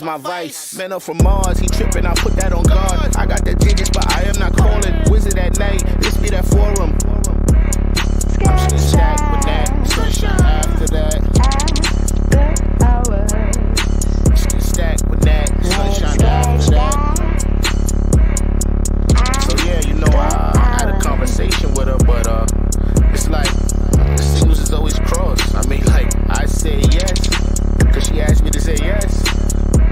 my vice. Man up from Mars, he tripping, I put that on guard. I got the digits, but I am not calling. Wizard at night, this be that forum. I'm just stacked with that, sunshine after that. Just stacked with that, sunshine after that. So yeah, you know, I had a conversation with her, but it's like the signals is always crossed. I mean, like, I say yes, because she asked me to say yes.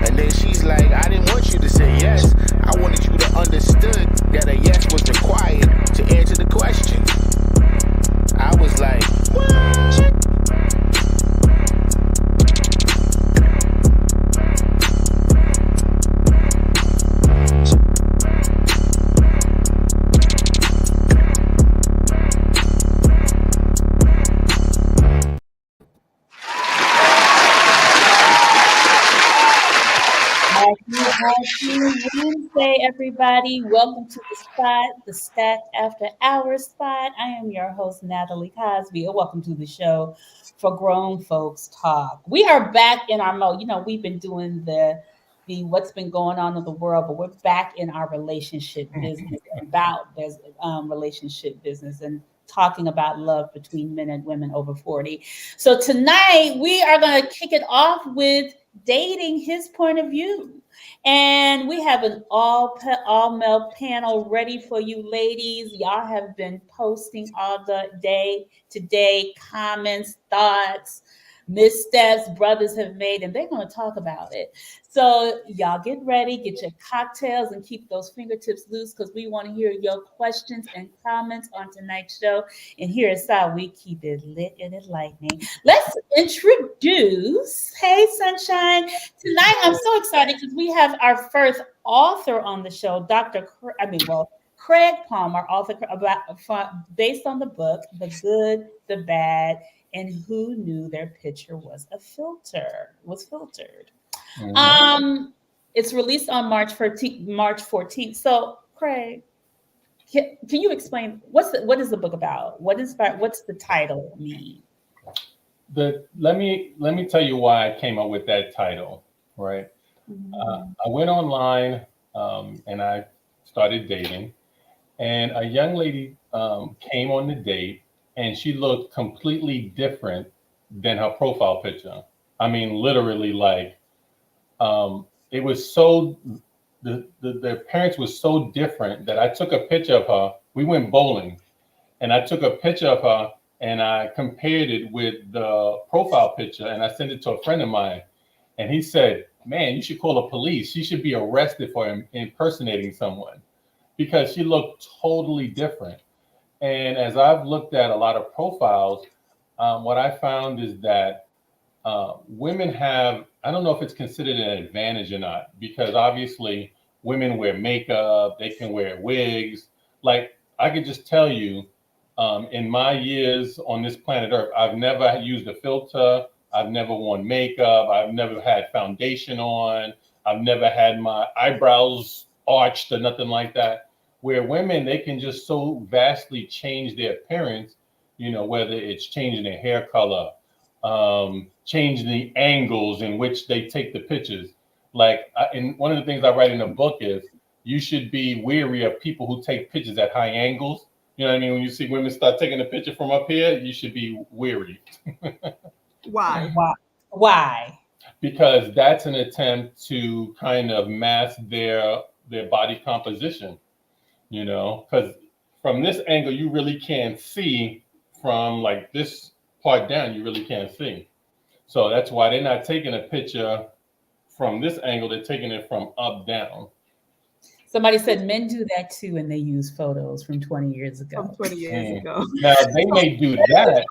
And then she's like, I didn't want you to say yes. I wanted you to understood that a yes was required to answer the question. I was like, what? Happy Wednesday, everybody. Welcome to the spot, the Stack After Hours spot. I am your host, Natalie Cosby, and welcome to the show for Grown Folks Talk. We are back in our mode. You know, we've been doing the what's been going on in the world, but we're back in our relationship business, relationship business and talking about love between men and women over 40. So tonight we are going to kick it off with dating his point of view. And we have an all male panel ready for you ladies. Y'all have been posting all the day today, comments, thoughts, missteps brothers have made, and they're going to talk about it. So y'all get ready, get your cocktails, and keep those fingertips loose because we want to hear your questions and comments on tonight's show. And here is how we keep it lit and enlightening. Let's introduce, hey Sunshine. Tonight I'm so excited because we have our first author on the show, Craig Palma, author based on the book, The Good, the Bad, and Who Knew Their Picture was filtered. Mm-hmm. It's released on March 14th. So, Craig, can you explain what is the book about? What's the title mean? Let me tell you why I came up with that title. Right, mm-hmm. I went online and I started dating, and a young lady came on the date. And she looked completely different than her profile picture. I mean, literally, like, it was so, the appearance was so different that I took a picture of her. We went bowling, and I took a picture of her, and I compared it with the profile picture, and I sent it to a friend of mine. And he said, man, you should call the police. She should be arrested for impersonating someone because she looked totally different. And as I've looked at a lot of profiles, what I found is that women have, I don't know if it's considered an advantage or not, because obviously women wear makeup, they can wear wigs. Like, I could just tell you, in my years on this planet Earth, I've never used a filter. I've never worn makeup. I've never had foundation on. I've never had my eyebrows arched or nothing like that. Where women, they can just so vastly change their appearance, you know, whether it's changing their hair color, changing the angles in which they take the pictures. Like, and one of the things I write in the book is you should be wary of people who take pictures at high angles. You know what I mean? When you see women start taking a picture from up here, you should be wary. Why? Because that's an attempt to kind of mask their body composition. You know, because from this angle, you really can't see. From like this part down, you really can't see. So that's why they're not taking a picture from this angle. They're taking it from up down. Somebody said men do that too, and they use photos from 20 years ago. Now, they may do that.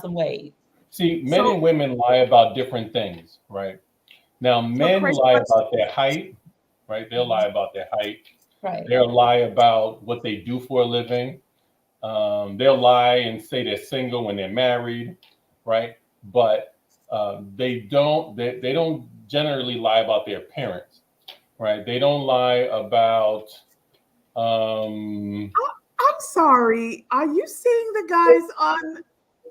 Some weight. See, men and women lie about different things, right? Now, men lie about their height, right? They'll lie about their height. Right. They'll lie about what they do for a living. They'll lie and say they're single when they're married, right? But they don't generally lie about their appearance, right? They don't lie about. I'm sorry. Are you seeing the guys on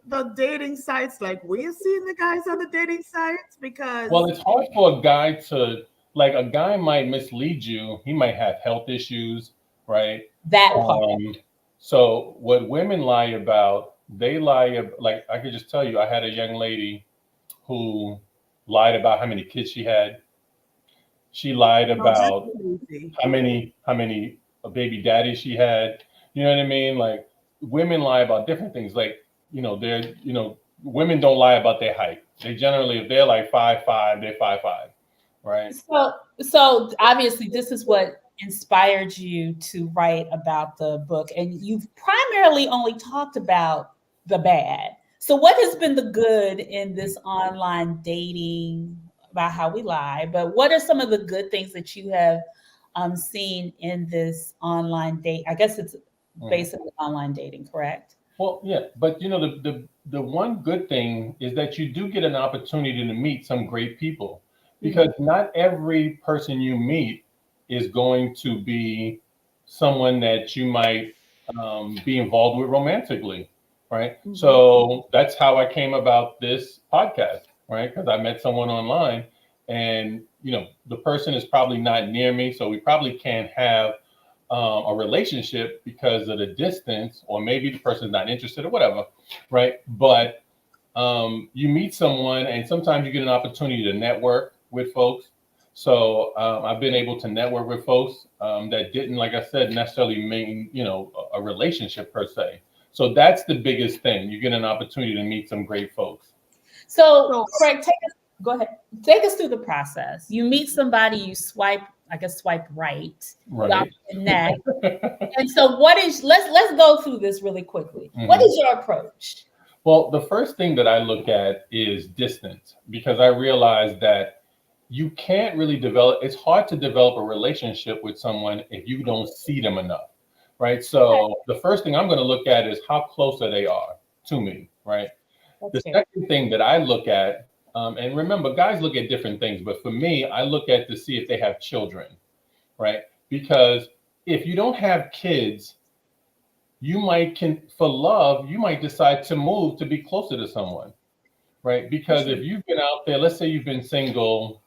the dating sites like we're seeing the guys on the dating sites? Because it's hard for a guy to like a guy might mislead you. He might have health issues, right? That part. So what women lie about, like I could just tell you, I had a young lady who lied about how many kids she had. She lied No, that's about crazy. how many baby daddies she had. You know what I mean? Like women lie about different things. Like, women don't lie about their height. They generally, if they're like 5'5", they're 5'5", right? So obviously this is what inspired you to write about the book, and you've primarily only talked about the bad. So what has been the good in this online dating about how we lie, but what are some of the good things that you have seen in this online date? I guess it's basically online dating, correct? Well, yeah, but the one good thing is that you do get an opportunity to meet some great people, because not every person you meet is going to be someone that you might be involved with romantically, right? So that's how I came about this podcast, right? Because I met someone online, and the person is probably not near me, so we probably can't have a relationship because of the distance, or maybe the person's not interested or whatever, right? But you meet someone, and sometimes you get an opportunity to network with folks. So I've been able to network with folks that didn't, like I said, necessarily mean a relationship per se. So that's the biggest thing. You get an opportunity to meet some great folks. So Craig, go ahead. Take us through the process. You meet somebody, you swipe right. Right. Connect. And so let's go through this really quickly. What is your approach? Well, the first thing that I look at is distance, because I realize that you can't really it's hard to develop a relationship with someone if you don't see them enough, right? So the first thing I'm going to look at is how close they are to me, right? The second thing that I look at, and remember, guys look at different things, but for me, I look at to see if they have children, right? Because if you don't have kids, you might decide to move to be closer to someone, right? Because if you've been out there, let's say you've been single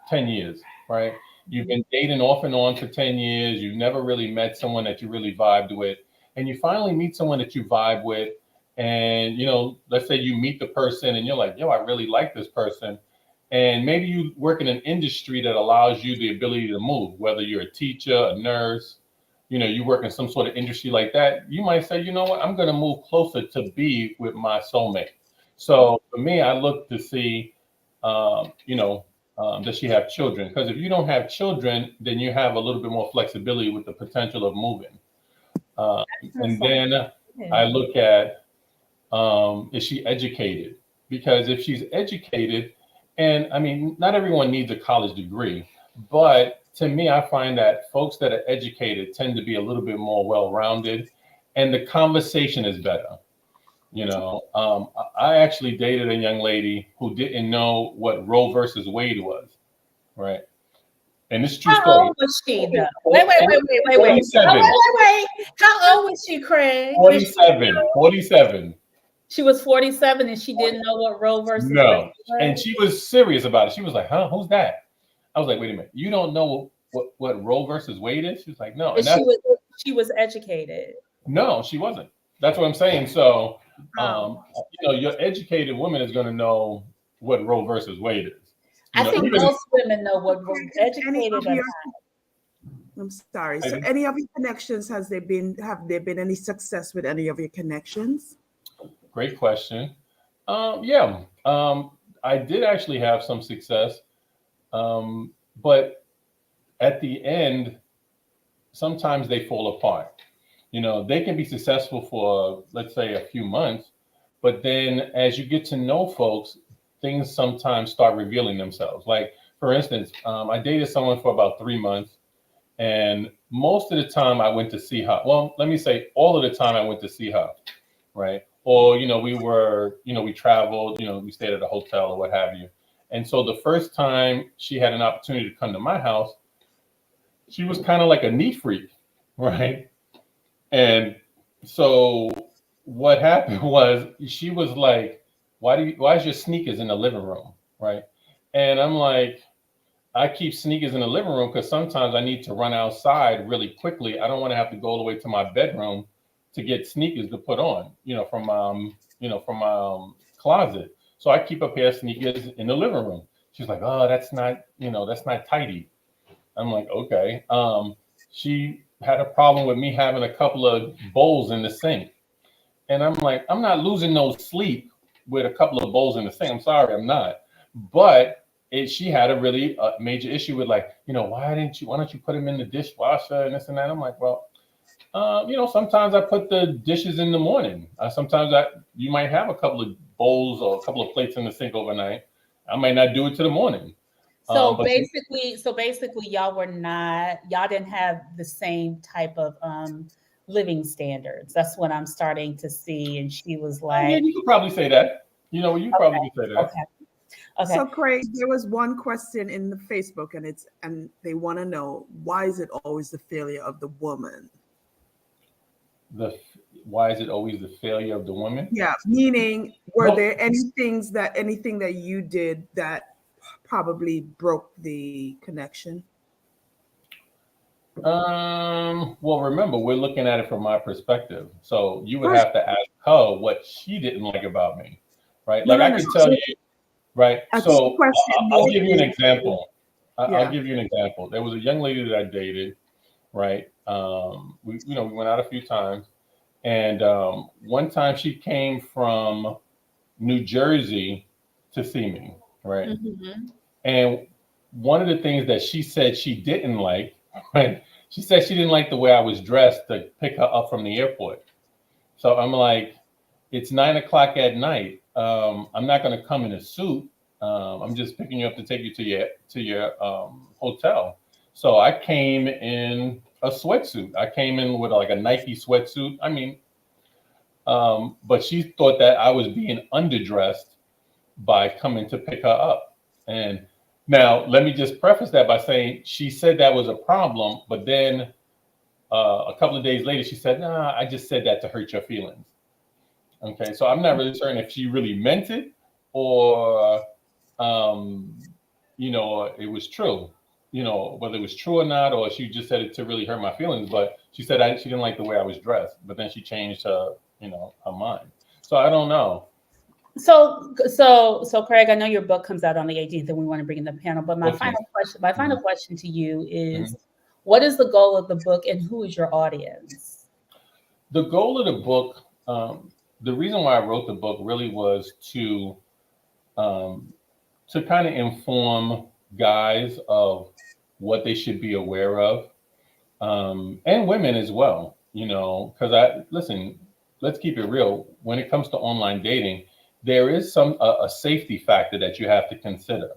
10 years, right? You've been dating off and on for 10 years. You've never really met someone that you really vibed with. And you finally meet someone that you vibe with. And, let's say you meet the person and you're like, yo, I really like this person. And maybe you work in an industry that allows you the ability to move, whether you're a teacher, a nurse, you work in some sort of industry like that. You might say, you know what, I'm going to move closer to be with my soulmate. So for me, I look to see, does she have children? Because if you don't have children, then you have a little bit more flexibility with the potential of moving. And then I look at, is she educated? Because if she's educated, and I mean, not everyone needs a college degree, but to me, I find that folks that are educated tend to be a little bit more well-rounded, and the conversation is better. I actually dated a young lady who didn't know what Roe versus Wade was, right? And it's true story. How old was she, though? Wait. 47. Wait. How old was she, Craig? 47. She was 47 and she didn't know what Roe versus Wade No. was? And she was serious about it. She was like, huh, who's that? I was like, wait a minute. You don't know what Roe versus Wade is? She was like, no. And she was educated. No, she wasn't. That's what I'm saying. So, your educated woman is going to know what Roe versus Wade is. I think most women know what educated are. I'm sorry. So any of your connections, have there been any success with any of your connections? Great question. I did actually have some success. But at the end, sometimes they fall apart. They can be successful for, let's say, a few months, but then as you get to know folks, things sometimes start revealing themselves. Like, for instance, I dated someone for about 3 months, and most of the time I went to see her. Well, let me say all of the time I went to see her, right? Or, we traveled, we stayed at a hotel or what have you. And so the first time she had an opportunity to come to my house, she was kind of like a neat freak, right? And so what happened was she was like, why is your sneakers in the living room, right? And I'm like, I keep sneakers in the living room because sometimes I need to run outside really quickly. I don't want to have to go all the way to my bedroom to get sneakers to put on, from my closet. So I keep a pair of sneakers in the living room. She's like, oh, that's not tidy. I'm like, okay. She had a problem with me having a couple of bowls in the sink. And I'm like, I'm not losing no sleep with a couple of bowls in the sink. I'm sorry, I'm not. But she had a really major issue with like, why don't you put them in the dishwasher and this and that? I'm like, well, sometimes I put the dishes in the morning. You might have a couple of bowls or a couple of plates in the sink overnight. I might not do it till the morning. So basically, y'all didn't have the same type of living standards. That's what I'm starting to see. And she was like, yeah, you could probably say that. Probably could say that. Okay. So Craig, there was one question in the Facebook, and they want to know, why is it always the failure of the woman? Why is it always the failure of the woman? Yeah, meaning, were there anything that you did that probably broke the connection? Well, remember, we're looking at it from my perspective. So you would have to ask her what she didn't like about me, right? Like I could tell you, right? So I'll give you an example. I'll give you an example. There was a young lady that I dated, right? We went out a few times, and one time she came from New Jersey to see me, right? Mm-hmm. And one of the things that she said she didn't like, right? She said she didn't like the way I was dressed to pick her up from the airport. So I'm like, it's 9 o'clock at night. I'm not going to come in a suit. I'm just picking you up to take you to your hotel. So I came in a sweatsuit. I came in with like a Nike sweatsuit. I mean, but she thought that I was being underdressed by coming to pick her up. And now let me just preface that by saying she said that was a problem, but then a couple of days later she said, "Nah, I just said that to hurt your feelings." Okay, so I'm not really certain if she really meant it or it was true. Whether it was true or not, or she just said it to really hurt my feelings. But she said she didn't like the way I was dressed, but then she changed her mind. So I don't know. So Craig, I know your book comes out on the 18th, and we want to bring in the panel. But my final question to you is, what is the goal of the book, and who is your audience? The goal of the book, the reason why I wrote the book really was to kind of inform guys of what they should be aware of, and women as well. Because let's keep it real. When it comes to online dating, there is a safety factor that you have to consider,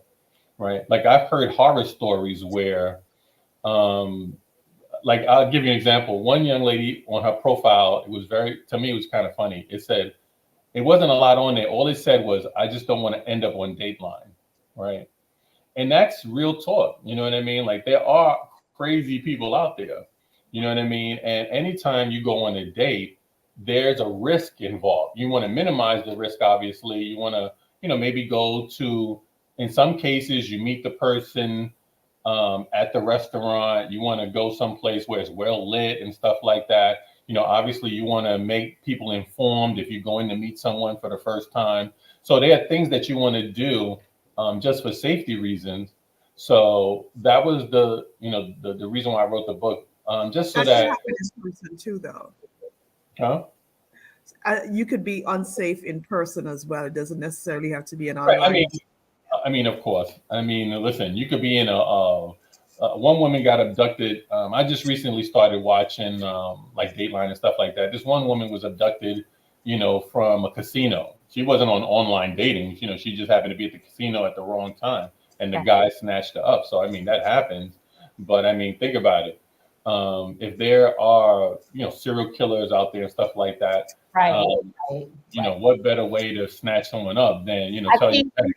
right? Like I've heard horror stories where, like I'll give you an example. One young lady on her profile, it was kind of funny. It said, it wasn't a lot on there. All it said was, I just don't want to end up on Dateline, right? And that's real talk. You know what I mean? Like there are crazy people out there. You know what I mean? And anytime you go on a date, there's a risk involved. You want to minimize the risk, obviously. You want to, maybe go to, in some cases, you meet the person at the restaurant. You want to go someplace where it's well lit and stuff like that. Obviously, you want to make people informed if you're going to meet someone for the first time. So there are things that you want to do just for safety reasons. So that was the reason why I wrote the book. Just so that. This person too, though. Huh? You could be unsafe in person as well. It doesn't necessarily have to be an online. Right. I mean, of course. I mean, listen, you could be in one woman got abducted. I just recently started watching like Dateline and stuff like that. This one woman was abducted, from a casino. She wasn't on online dating. She just happened to be at the casino at the wrong time, and the guy snatched her up. So I mean, that happens. But I mean, think about it. If there are serial killers out there and stuff like that, right. What better way to snatch someone up than tell you, hey,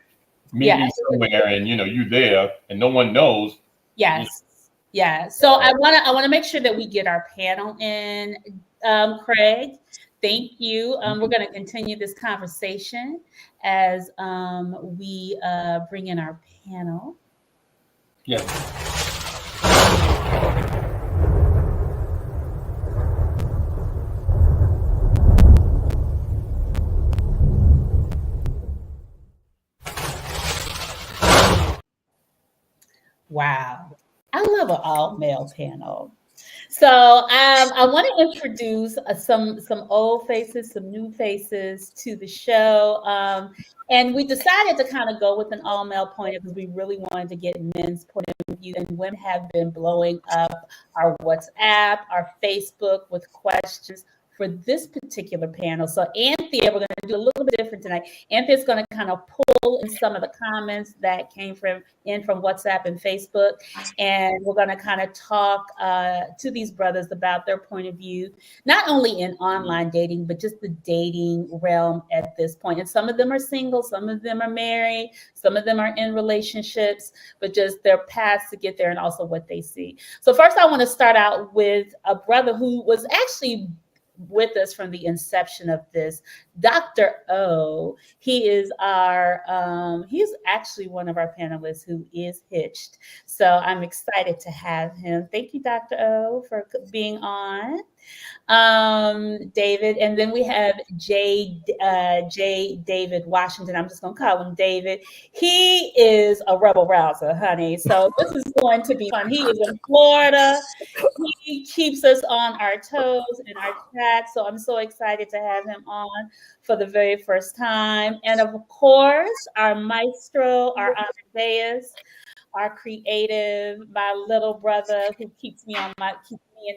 meet me somewhere, and you there, and no one knows. Yes. Yeah. So I want to make sure that we get our panel in. Craig, thank you. We're going to continue this conversation as we bring in our panel. Yes. Wow. I love an all male panel. So I want to introduce some old faces, some new faces to the show, and we decided to kind of go with an all male point because we really wanted to get men's point of view. And women have been blowing up our WhatsApp, our Facebook with questions for this particular panel. So Anthea, we're going to do a little bit different tonight. Anthea's going to kind of pull in some of the comments that came from WhatsApp and Facebook, and we're going to kind of talk to these brothers about their point of view, not only in online dating, but just the dating realm at this point. And some of them are single, some of them are married, some of them are in relationships, but just their paths to get there and also what they see. So first, I want to start out with a brother who was actually with us from the inception of this, Dr. O. He is he's actually one of our panelists who is hitched. So I'm excited to have him. Thank you, Dr. O, for being on. David, and then we have J. David Washington. I'm just gonna call him David. He is a rebel rouser, honey. So this is going to be fun. He is in Florida. He keeps us on our toes in our chat. So I'm so excited to have him on for the very first time. And of course, our maestro, our Amadeus, our creative, my little brother who keeps me and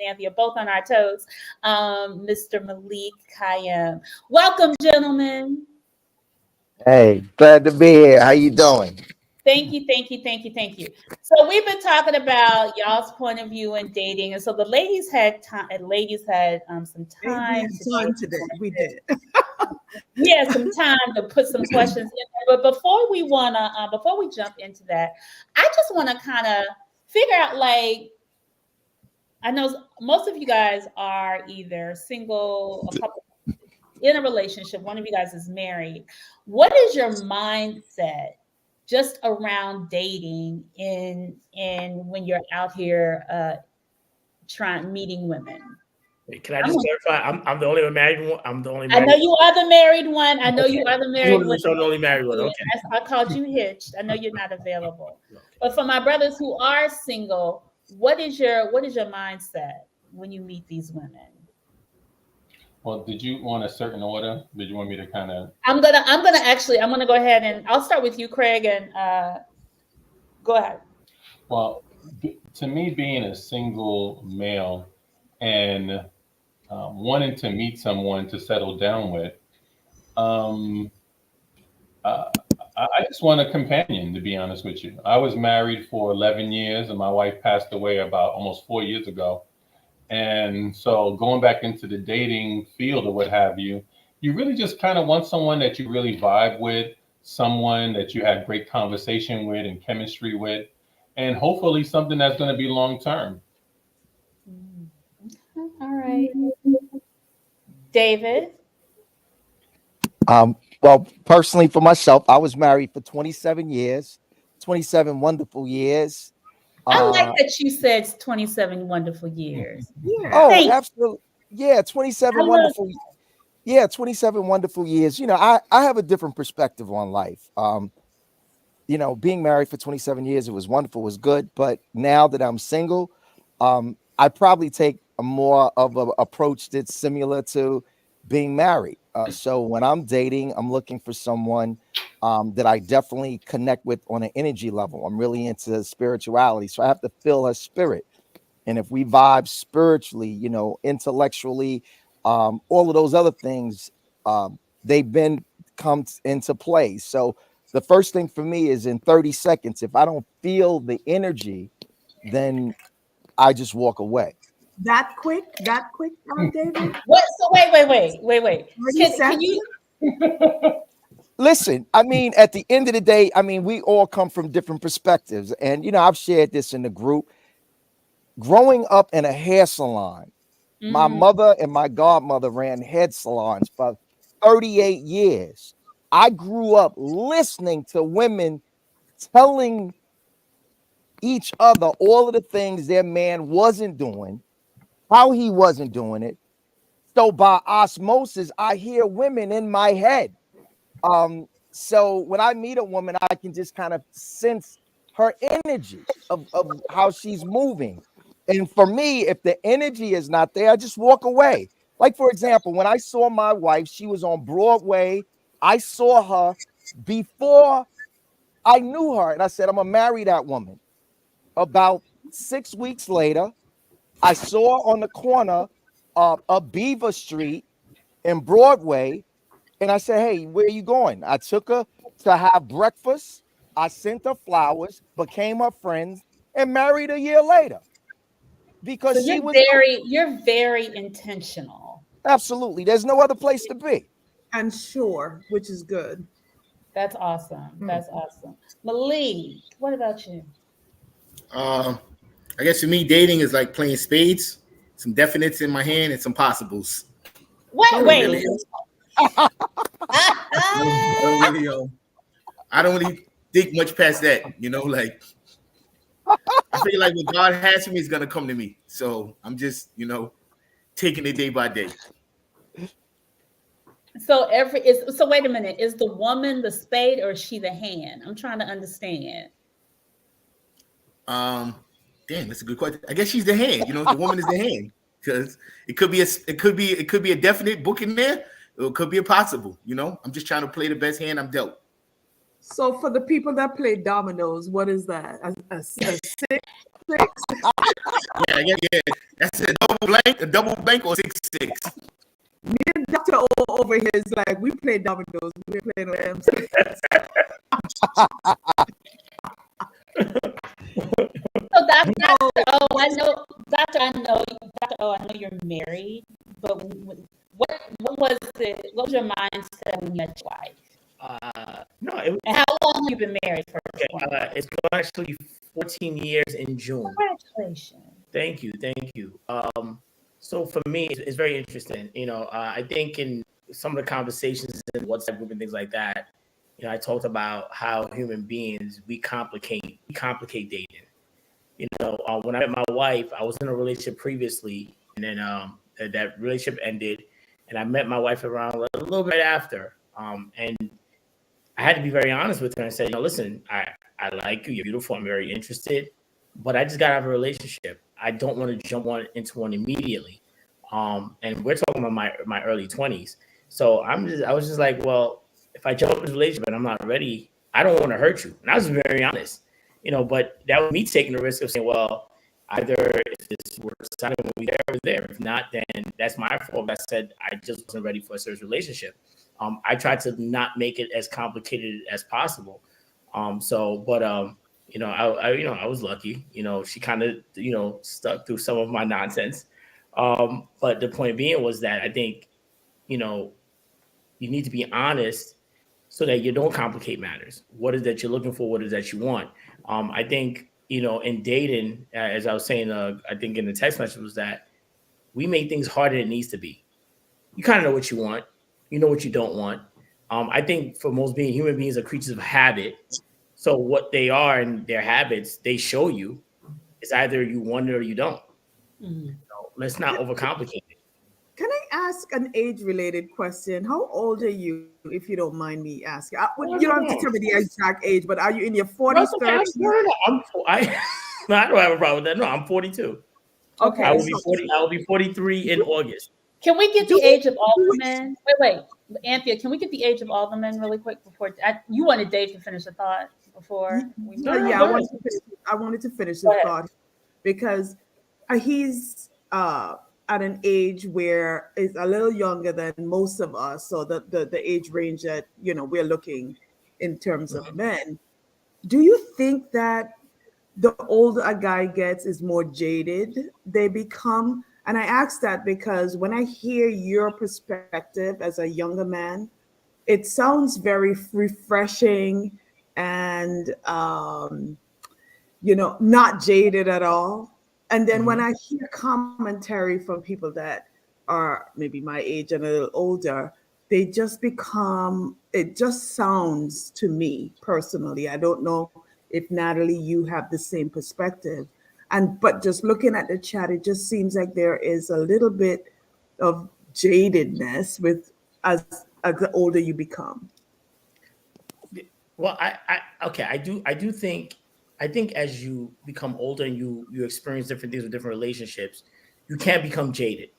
Anthea both on our toes, Mr. Malik Kayem. Welcome, gentlemen. Hey, glad to be here. How you doing? Thank you, thank you, thank you, thank you. So we've been talking about y'all's point of view in dating, and so the ladies had time. Ladies had some time. Today. We did. Yeah, some time to put some questions in there. But before we jump into that, I just want to kind of figure out, like, I know most of you guys are either single, a couple in a relationship, one of you guys is married. What is your mindset just around dating in when you're out here meeting women? Can I just clarify? I'm the only married one. I'm the only I married know you are the married one. I know you are the married one. I'm the only married one. Okay. I called you hitched. I know you're not available. But for my brothers who are single, what is your mindset when you meet these women? Well, did you want a certain order? Did you want me to kind of? I'm gonna go ahead and I'll start with you, Craig, and go ahead. Well, to me, being a single male and wanting to meet someone to settle down with, I just want a companion, to be honest with you. I was married for 11 years and my wife passed away about almost 4 years ago. And so going back into the dating field or what have you, you really just kind of want someone that you really vibe with, someone that you had great conversation with and chemistry with, and hopefully something that's going to be long term. All right. David? Well, personally for myself, I was married for 27 years, 27 wonderful years. I like that you said 27 wonderful years. Yeah. Oh, absolutely. Yeah, 27 wonderful. Yeah, 27 wonderful years. You know, I have a different perspective on life. You know, being married for 27 years, it was wonderful, it was good. But now that I'm single, I probably take a more of an approach that's similar to being married. So when I'm dating, I'm looking for someone that I definitely connect with on an energy level. I'm really into spirituality, so I have to feel her spirit. And if we vibe spiritually, you know, intellectually, all of those other things, they've been come into play. So the first thing for me is in 30 seconds, if I don't feel the energy, then I just walk away. That quick, David? What? So wait. Can you listen? I mean, at the end of the day, I mean, we all come from different perspectives. And, you know, I've shared this in the group. Growing up in a hair salon, my mother and my godmother ran head salons for 38 years. I grew up listening to women telling each other all of the things their man wasn't doing, how he wasn't doing it. So by osmosis, I hear women in my head. So when I meet a woman, I can just kind of sense her energy of how she's moving. And for me, if the energy is not there, I just walk away. Like, for example, when I saw my wife, she was on Broadway. I saw her before I knew her, and I said, I'm gonna marry that woman. About 6 weeks later, I saw her on the corner of Beaver Street in Broadway, and I said, hey, where are you going? I took her to have breakfast. I sent her flowers, became her friends, and married a year later So because she was you're very intentional. absolutely. There's no other place to be. And sure, which is good. That's awesome. That's awesome. Malik, what about you? I guess for me, dating is like playing spades. Some definites in my hand and some possibles. Wait. I don't really think much past that. Like I feel like what God has for me is gonna come to me. So I'm just, taking it day by day. So wait a minute. Is the woman the spade or is she the hand? I'm trying to understand. Damn, that's a good question. I guess she's the hand. The woman is the hand because it could be a definite book in there. Or it could be a possible. I'm just trying to play the best hand I'm dealt. So for the people that play dominoes, what is that? A six? Yeah. That's a double blank or 6-6. Me and Dr. O over here is like, we play dominoes. We're playing on them. So Dr. O, I know you're married, but what was your mindset when you met your wife? No. And how long have you been married for? It's actually 14 years in June. Congratulations. Thank you. So for me, it's very interesting. I think in some of the conversations in WhatsApp group and things like that, I talked about how human beings, we complicate dating. When I met my wife, I was in a relationship previously, and then that relationship ended, and I met my wife around a little bit after. And I had to be very honest with her and say, listen, I like you. You're beautiful. I'm very interested, but I just got to have a relationship. I don't want to jump into one immediately. And we're talking about my early 20s. So I was just like, well, if I jump into a relationship and I'm not ready, I don't want to hurt you. And I was very honest, but that was me taking the risk of saying, well, either if this works out, we're there. If not, then that's my fault. I said I just wasn't ready for a serious relationship. I tried to not make it as complicated as possible. I was lucky. She kind of, stuck through some of my nonsense. But the point being was that I think, you need to be honest so that you don't complicate matters. What is that you're looking for? What is that you want? I think, in dating, as I was saying, I think in the text message was that we make things harder than it needs to be. You kind of know what you want. You know what you don't want. I think for most human beings are creatures of habit. So what they are and their habits, they show you is either you want it or you don't. Mm-hmm. Let's not overcomplicate it. Can I ask an age-related question? How old are you, if you don't mind me asking? You don't have to tell me the exact age, but are you in your 40s, 30s? I don't have a problem with that. No, I'm 42. Okay. I will be 43 in August. Can we get the age of all the men? Wait, Anthea, can we get the age of all the men really quick before you wanted Dave to finish the thought before? I wanted to finish the thought because he's at an age where is a little younger than most of us. So the age range that we're looking in terms of men. Do you think that the older a guy gets is more jaded they become? And I ask that because when I hear your perspective as a younger man, it sounds very refreshing and, not jaded at all. And then when I hear commentary from people that are maybe my age and a little older, they just become, it just sounds to me personally, I don't know if Natalie, you have the same perspective. But just looking at the chat, it just seems like there is a little bit of jadedness with as the older you become. Well, okay, I do think as you become older and you experience different things with different relationships, you can become jaded,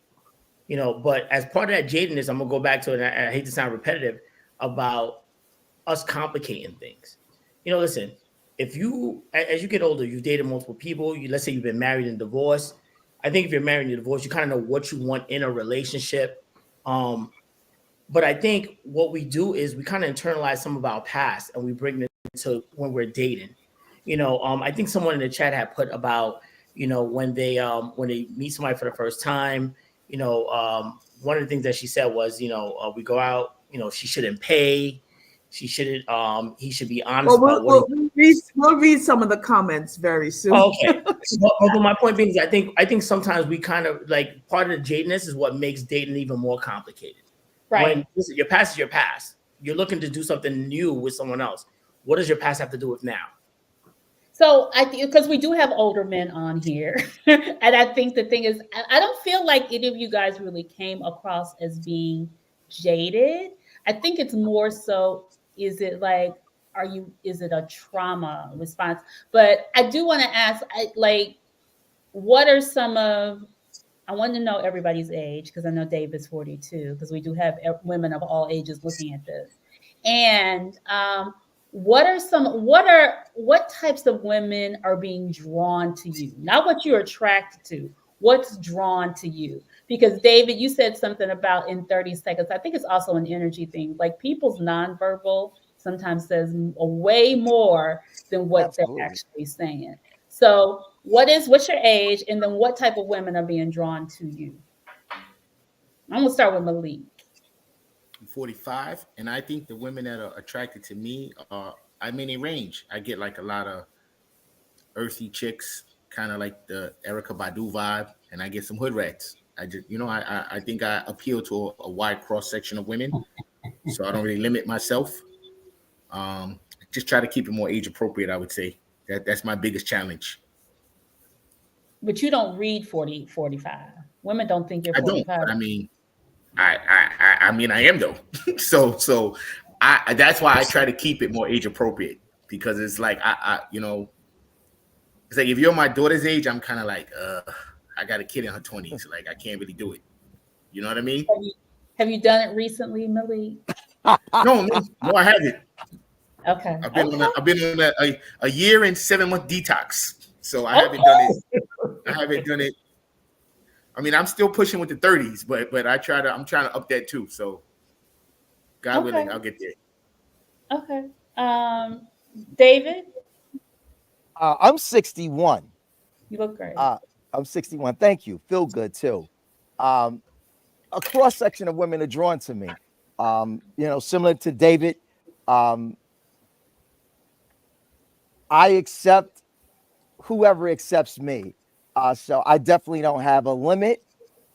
you know. But as part of that jadedness, I'm gonna go back to it. And I hate to sound repetitive about us complicating things. You know, listen, if you as you get older, you've dated multiple people. Let's say you've been married and divorced. I think if you're married and divorced, you kind of know what you want in a relationship. But I think what we do is we kind of internalize some of our past and we bring it to when we're dating. You know, I think someone in the chat had put about, you know, when they meet somebody for the first time, you know, one of the things that she said was, you know, we go out, you know, she shouldn't pay. She shouldn't, he should be honest about what we'll read some of the comments very soon. Okay. But my point being is I think sometimes we kind of like part of the jadedness is what makes dating even more complicated. Right. When listen, your past is your past. You're looking to do something new with someone else. What does your past have to do with now? So I think because we do have older men on here, and I think the thing is, I don't feel like any of you guys really came across as being jaded. I think it's more so, is it like, is it a trauma response? But I do want to ask, what are some of, I want to know everybody's age, because I know David's 42, because we do have women of all ages looking at this. And what types of women are being drawn to you? Not what you're attracted to, what's drawn to you? Because David, you said something about in 30 seconds. I think it's also an energy thing. Like people's nonverbal sometimes says way more than what Absolutely. they're actually saying. So what's your age, and then what type of women are being drawn to you? I'm gonna start with Malik. I'm 45, and I think the women that are attracted to me are, I mean, they range. I get like a lot of earthy chicks, kind of like the Erykah Badu vibe, and I get some hood rats. I just, you know, I think I appeal to a wide cross section of women, so I don't really limit myself. Just try to keep it more age appropriate, I would say. That's my biggest challenge. But you don't read 40, 45. Women don't think you're 45. I don't. I mean, I mean, I am though. so I that's why I try to keep it more age appropriate, because it's like you know, it's like if you're my daughter's age, I'm kind of like, I got a kid in her 20s, like I can't really do it. You know what I mean? Have you done it recently, Malik? No, I haven't. Okay. I've been on a year and 7 month detox, so I haven't done it. I haven't done it. I mean, I'm still pushing with the 30s, but I'm trying to up that too. So, God willing, I'll get there. Okay. David? I'm 61. You look great. I'm 61. Thank you. Feel good too. A cross section of women are drawn to me. You know, similar to David. I accept whoever accepts me. So I definitely don't have a limit.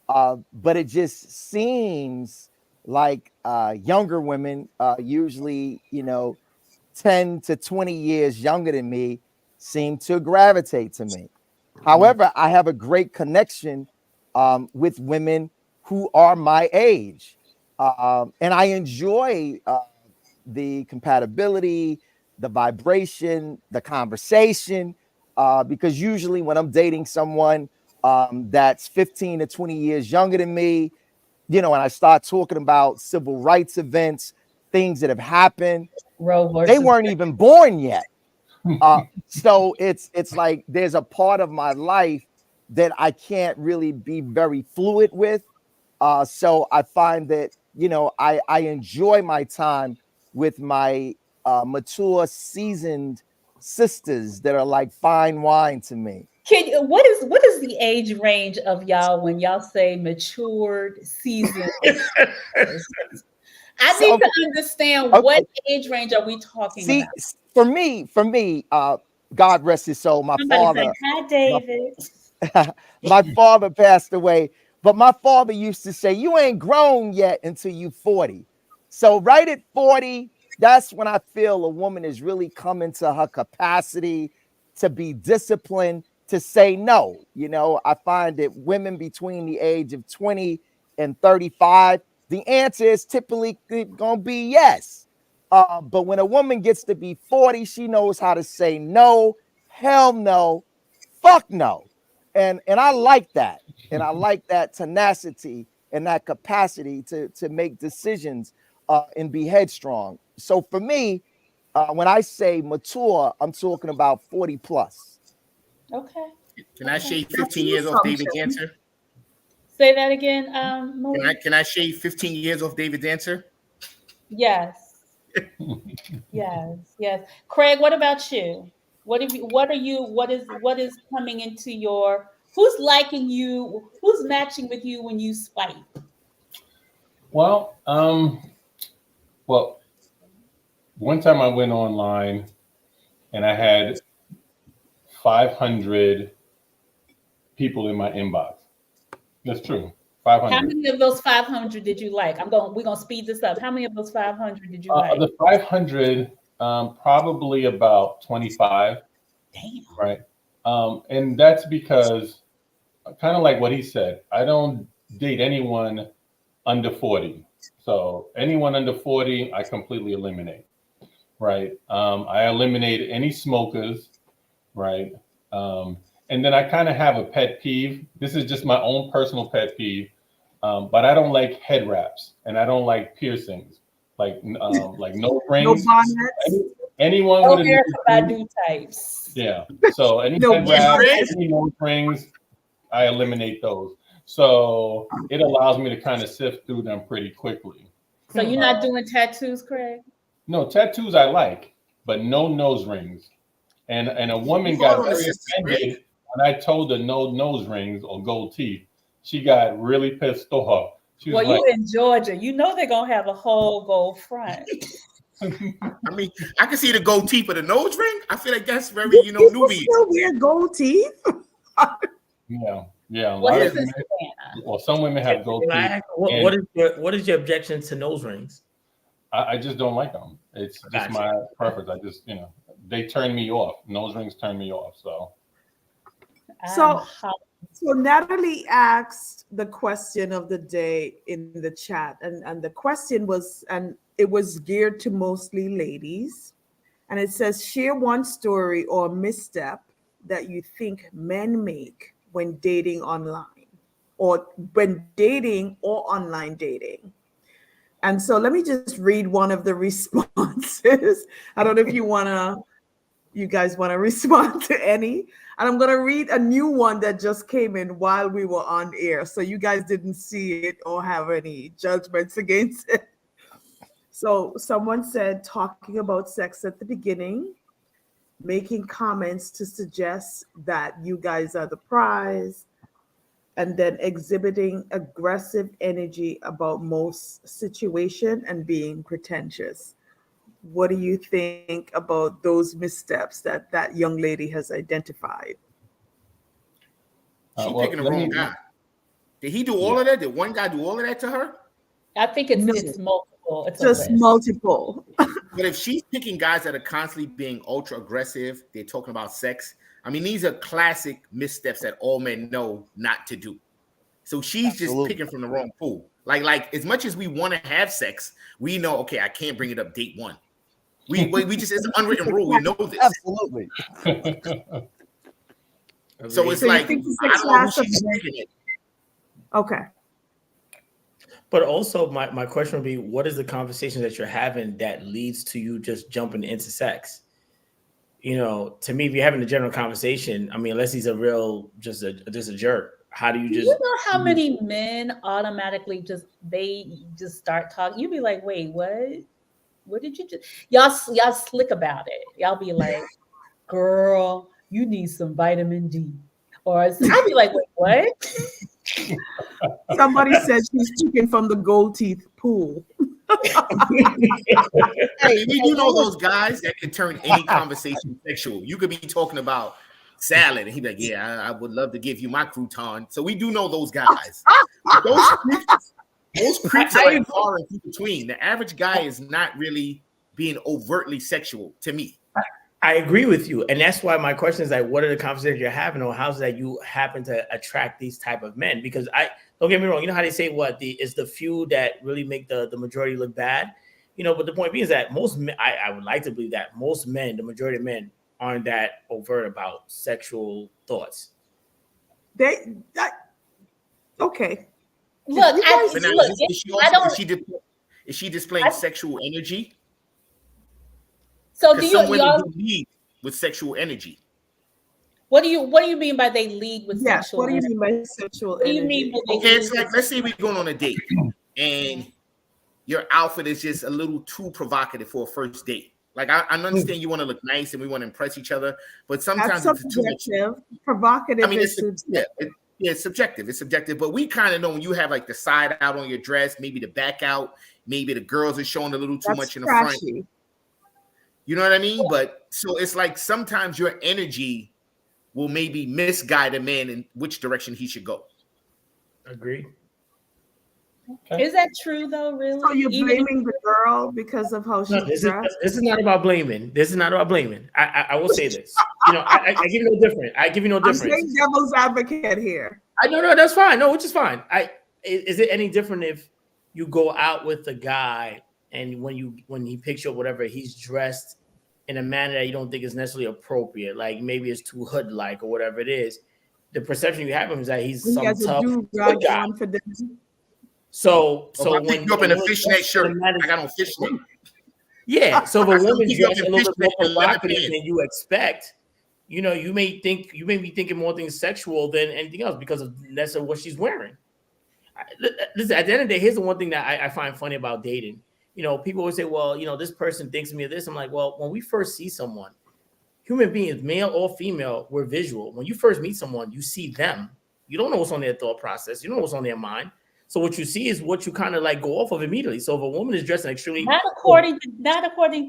But it just seems like younger women, usually, you know, 10 to 20 years younger than me, seem to gravitate to me. However, I have a great connection with women who are my age. And I enjoy the compatibility, the vibration, the conversation, because usually when I'm dating someone that's 15 to 20 years younger than me, you know, and I start talking about civil rights events, things that have happened, they weren't even born yet. So it's like there's a part of my life that I can't really be very fluid with. So I find that, you know, I enjoy my time with my mature, seasoned sisters that are like fine wine to me. What is the age range of y'all when y'all say matured, seasoned? I need to understand what age range are we talking about? For me, God rest his soul, my father. Say, hi, David. My father passed away, but my father used to say, "You ain't grown yet until you 40." So right at 40, that's when I feel a woman is really coming to her capacity to be disciplined, to say no. You know, I find that women between the age of 20 and 35, the answer is typically going to be yes. But when a woman gets to be 40, she knows how to say no, hell no, fuck no. And I like that. And I like that tenacity and that capacity to make decisions and be headstrong. So for me, when I say mature, I'm talking about 40 plus. Okay. Can I shave 15 years off David's answer? Say that again, Can I shave 15 years off David's answer? Yes. Yes. Craig, what about you? What is coming into your, who's liking you, who's matching with you when you swipe? Well, one time I went online and I had 500 people in my inbox. That's true. 500. How many of those 500 did you like? We're gonna speed this up. How many of those 500 did you like? The 500, probably about 25. Damn. Right. And that's because, kind of like what he said, I don't date anyone under 40. So anyone under 40, I completely eliminate. Right. I eliminate any smokers. Right. And then I kind of have a pet peeve. This is just my own personal pet peeve. But I don't like head wraps and I don't like piercings, like nose rings. No Anyone with a do types. Yeah. So any head wraps, any nose rings, I eliminate those. So it allows me to kind of sift through them pretty quickly. So you're not doing tattoos, Craig? No, tattoos I like, but no nose rings. And a woman got very offended when I told her no nose rings or gold teeth. She got really pissed off. She was you in Georgia, you know they're gonna have a whole gold front. I mean, I can see the gold teeth, but the nose ring, I feel like that's very, newbie. Still wear gold teeth? Yeah. Well, some women have gold teeth. What is your objection to nose rings? I just don't like them. It's just my preference. I just, they turn me off. Nose rings turn me off. So Natalie asked the question of the day in the chat, and the question was, and it was geared to mostly ladies, and it says, share one story or misstep that you think men make when dating online, or when dating or online dating. And so let me just read one of the responses. I don't know if you guys want to respond to any. And I'm going to read a new one that just came in while we were on air. So you guys didn't see it or have any judgments against it. So someone said, talking about sex at the beginning, making comments to suggest that you guys are the prize, and then exhibiting aggressive energy about most situation and being pretentious. What do you think about those missteps that young lady has identified? She's picking the wrong guy. Did he do all of that? Did one guy do all of that to her? I think it's multiple. It's just multiple. But if she's picking guys that are constantly being ultra aggressive, they're talking about sex. I mean, these are classic missteps that all men know not to do. So she's just picking from the wrong pool. Like as much as we want to have sex, we know, okay, I can't bring it up date one. We just, it's an unwritten rule. We know this. Absolutely. So it's like, I don't know who she's picking it. Okay. But also my question would be, what is the conversation that you're having that leads to you just jumping into sex? To me, if you're having a general conversation, I mean, unless he's a real, just a jerk, how do you just... You know how many men automatically just start talking? You'd be like, wait, what? What did you just... Y'all slick about it. Y'all be like, girl, you need some vitamin D. Or I'd be like, wait, what? Somebody said she's chicken from the gold teeth pool. Hey, you know those guys that can turn any conversation sexual. You could be talking about salad, and he'd be like, "Yeah, I would love to give you my crouton." So we do know those guys. Those creeps are like far in between. The average guy is not really being overtly sexual to me. I agree with you, and that's why my question is like, what are the conversations you're having, or how's that you happen to attract these type of men? Because I don't get me wrong, you know how they say it's the few that really make the majority look bad, But the point being is that most men, I would like to believe that most men, the majority of men, aren't that overt about sexual thoughts. Look, But now, is she displaying sexual energy? So do some women do lead with sexual energy. What do you mean by they lead with sexual? What do you mean by sexual energy? What do you mean by okay, it's like, let's say we're going on a date and your outfit is just a little too provocative for a first date. Like I understand you want to look nice and we want to impress each other, but sometimes it's too much. Provocative. I mean, it's subjective. It's subjective, but we kind of know when you have like the side out on your dress, maybe the back out, maybe the girls are showing a little too much in the front. You know what I mean? But so it's like sometimes your energy will maybe misguide a man in which direction he should go. Agreed. Okay. Is that true though? Really? So you're blaming the girl because of how she's dressed? This is not about blaming. I will say this. I give you no different. I'm saying devil's advocate here. No, that's fine. No, which is fine. Is it any different if you go out with a guy and when he picks you up, whatever, he's dressed in a manner that you don't think is necessarily appropriate, like maybe it's too hood-like or whatever it is. The perception you have of him is that he's some tough good guy. So when you pick up in a fishnet shirt, I got on fishnet. Yeah, so if a woman's dressed a little bit more provocative than you expect, you may be thinking more things sexual than anything else because of necessarily what she's wearing. Listen, at the end of the day, here's the one thing that I find funny about dating. People always say, well, this person thinks of me of this. I'm like, well, when we first see someone, human beings, male or female, we're visual. When you first meet someone, you see them. You don't know what's on their thought process. You don't know what's on their mind. So what you see is what you kind of like go off of immediately. So if a woman is dressed in extremely not according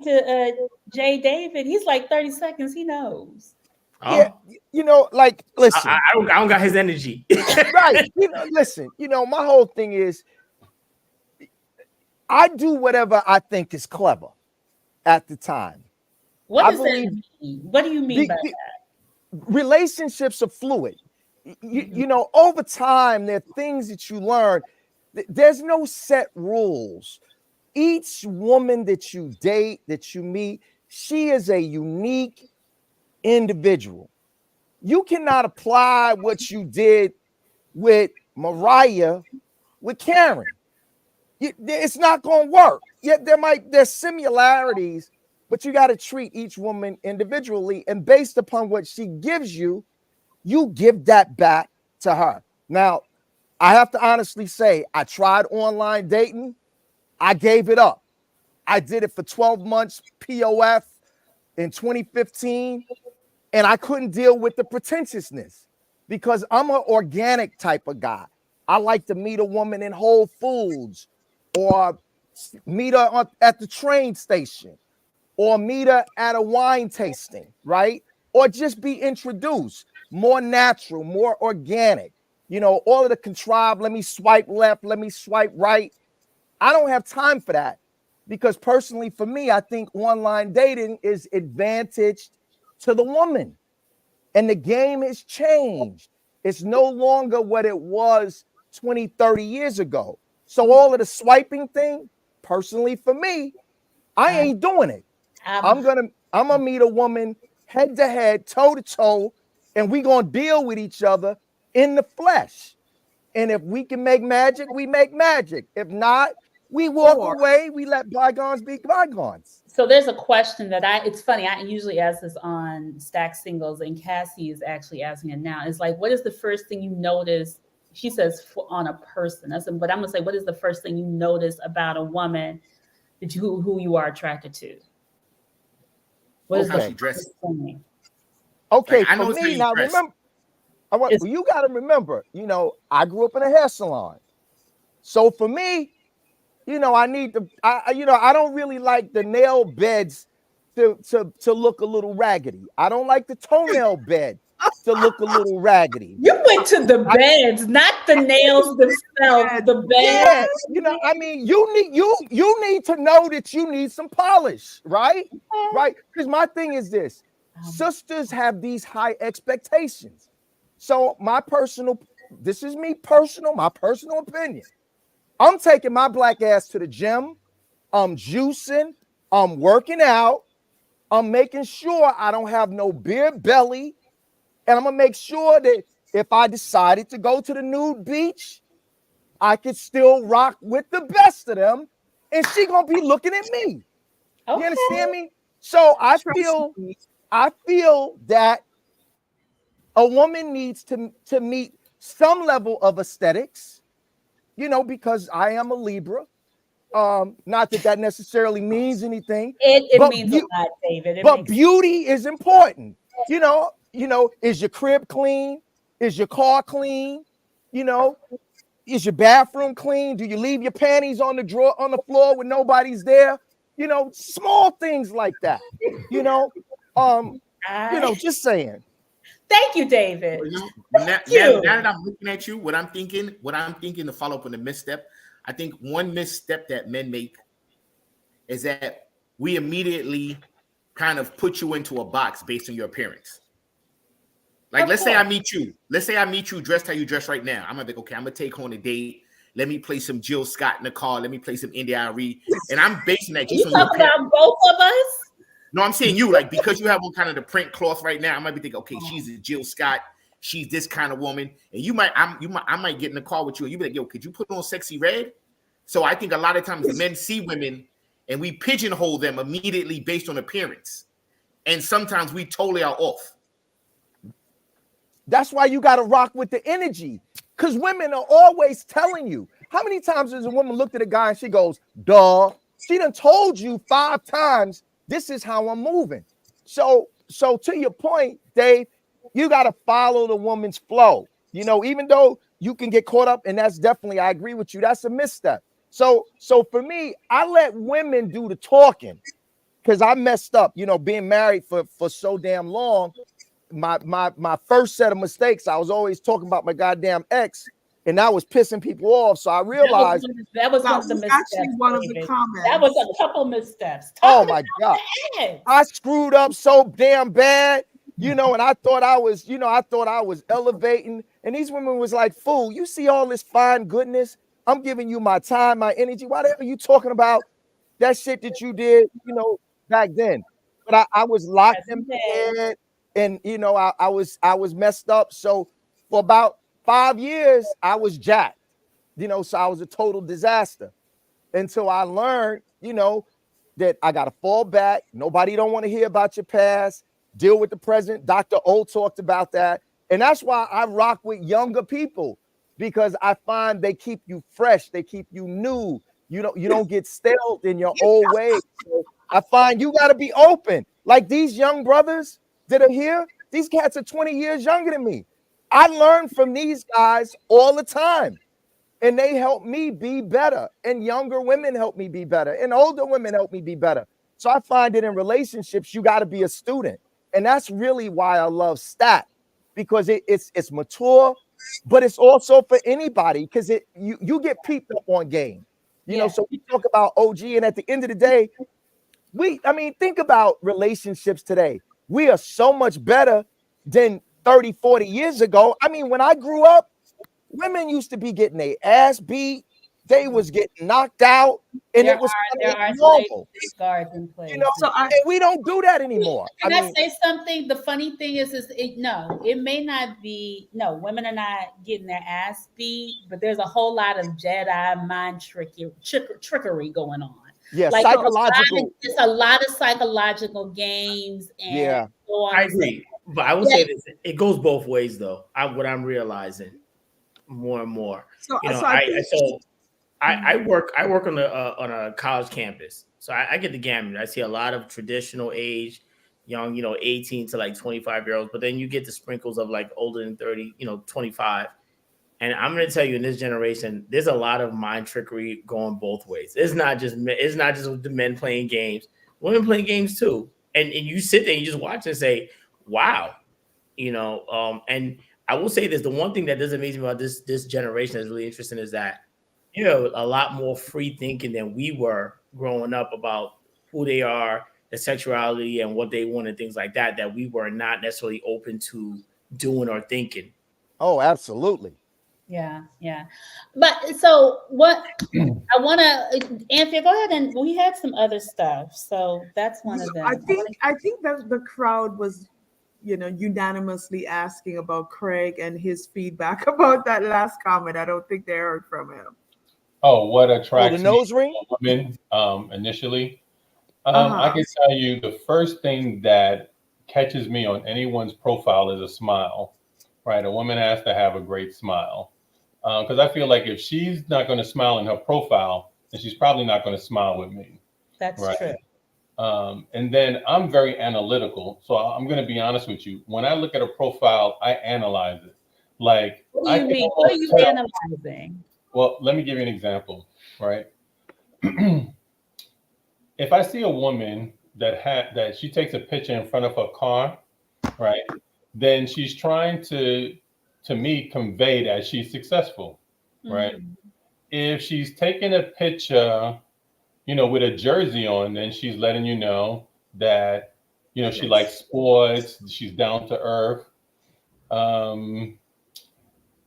to Jay David, he's like 30 seconds. He knows. Yeah, listen. I don't got his energy. Right. Listen. My whole thing is, I do whatever I think is clever at the time. What does that mean? What do you mean by that? Relationships are fluid. Over time, there are things that you learn. There's no set rules. Each woman that you date, that you meet, she is a unique individual. You cannot apply what you did with Mariah with Karen. It's not going to work. Yet there's similarities, but you got to treat each woman individually, and based upon what she gives you, you give that back to her. Now, I have to honestly say, I tried online dating. I gave it up. I did it for 12 months, P.O.V. in 2015, and I couldn't deal with the pretentiousness because I'm an organic type of guy. I like to meet a woman in Whole Foods, or meet her at the train station, or meet her at a wine tasting, right? Or just be introduced. More natural, more organic. All of the contrived, let me swipe left, let me swipe right. I don't have time for that because personally for me, I think online dating is advantaged to the woman. And the game has changed. It's no longer what it was 20, 30 years ago. So all of the swiping thing, personally for me, I ain't doing it. I'm gonna meet a woman head to head, toe to toe, and we gonna deal with each other in the flesh. And if we can make magic, we make magic. If not, we walk away. We let bygones be bygones. So there's a question that it's funny. I usually ask this on Stack Singles, and Cassie is actually asking it now. It's like, what is the first thing you notice? She says on a person. But I'm gonna say, what is the first thing you notice about a woman that who you are attracted to? What is how she dresses? Okay, like, for me now, remember, you got to remember, I grew up in a hair salon. So for me, I need I don't really like the nail beds to look a little raggedy. I don't like the toenail bed to look a little raggedy. You went to the beds, not the nails themselves. The Yeah, beds. you know, I mean, you need to know that you need some polish, right? Right? Because my thing is this: sisters have these high expectations. So this is my personal opinion. I'm taking my black ass to the gym. I'm juicing. I'm working out. I'm making sure I don't have no beard belly. And I'm going to make sure that if I decided to go to the nude beach, I could still rock with the best of them. And she going to be looking at me. Okay. You understand me? So I feel that a woman needs to meet some level of aesthetics, you know, because I am a Libra. Not that necessarily means anything. It means a lot, David. But beauty is important. You know, is your crib clean? Is your car clean? You know, is your bathroom clean? Do you leave your panties on the floor when nobody's there? You know, small things like that. You know, just saying. Thank you, David. Now that I'm looking at you, what I'm thinking to follow up on the misstep, I think one misstep that men make is that we immediately kind of put you into a box based on your appearance. Like, let's say I meet you dressed how you dress right now. I'm gonna think, okay, I'm gonna take home a date. Let me play some Jill Scott in the car. Let me play some India Arie. And I'm basing that just on your appearance. About both of us? No, I'm saying you, like, because you have on kind of the print cloth right now, I might be thinking, okay, she's a Jill Scott. She's this kind of woman. And I might get in the car with you and you be like, yo, could you put on sexy red? So I think a lot of times the men see women and we pigeonhole them immediately based on appearance. And sometimes we totally are off. That's why you got to rock with the energy. Because women are always telling you. How many times has a woman looked at a guy and she goes, duh? She done told you 5 times, this is how I'm moving. So to your point, Dave, you got to follow the woman's flow. You know, even though you can get caught up, and that's definitely, I agree with you, that's a misstep. So for me, I let women do the talking because I messed up, you know, being married for so damn long. My first set of mistakes, I was always talking about my goddamn ex, and that was pissing people off. So I realized that was one of the missteps. Actually, one of the comments. That was a couple missteps. Oh my God. I screwed up so damn bad, you know, and I thought I was elevating. And these women was like, fool, you see all this fine goodness? I'm giving you my time, my energy. Why the hell are you talking about that shit that you did, you know, back then? But I was locked in bed, and you know, I was messed up. So for about 5 years, I was jacked, you know, so I was a total disaster until I learned, you know, that I got to fall back. Nobody don't want to hear about your past. Deal with the present. Dr. O talked about that. And that's why I rock with younger people, because I find they keep you fresh. They keep you new. You don't get stale in your old ways. So I find you got to be open. Like these young brothers that are here, these cats are 20 years younger than me. I learn from these guys all the time, and they help me be better. And younger women help me be better, and older women help me be better. So I find that in relationships, you got to be a student. And that's really why I love Stat, because it's mature, but it's also for anybody, because you get peeped up on game. You know, so we talk about OG, and at the end of the day, think about relationships today. We are so much better than 30, 40 years ago. I mean, when I grew up, women used to be getting their ass beat. They was getting knocked out, and it was normal. Safeguards in place. You know, and we don't do that anymore. Can I say something? The funny thing is it may not be. No, women are not getting their ass beat, but there's a whole lot of Jedi mind trickery going on. Yeah, like psychological. There's a lot of psychological games. And so on. I agree, but I will say this: it goes both ways, though. What I'm realizing more and more. I work on a college campus, so I get the gamut. I see a lot of traditional age, young, 18 to like 25-year-olds, but then you get the sprinkles of like older than 30, 25. And I'm going to tell you, in this generation, there's a lot of mind trickery going both ways. It's not just the men playing games, women playing games too. And you sit there and you just watch and say, wow, And I will say this: the one thing that does amaze me about this generation that's really interesting is that a lot more free thinking than we were growing up about who they are, their sexuality, and what they want and things like that. That we were not necessarily open to doing or thinking. Oh, absolutely. Yeah. But so what I want to, Anthea, go ahead, and we had some other stuff. So that's one of them. I think that the crowd was, unanimously asking about Craig and his feedback about that last comment. I don't think they heard from him. Oh, what attracts the nose ring? women initially? I can tell you the first thing that catches me on anyone's profile is a smile, right? A woman has to have a great smile. Because I feel like if she's not going to smile in her profile, then she's probably not going to smile with me. That's right? true. And then I'm very analytical. So I'm going to be honest with you. When I look at a profile, I analyze it. Like, what do you mean? What are you analyzing? Well, let me give you an example, right? If I see a woman that she takes a picture in front of her car, right? Then she's trying to me convey that she's successful, right? If she's taking a picture, with a jersey on, then she's letting you know that, she likes sports, she's down to earth.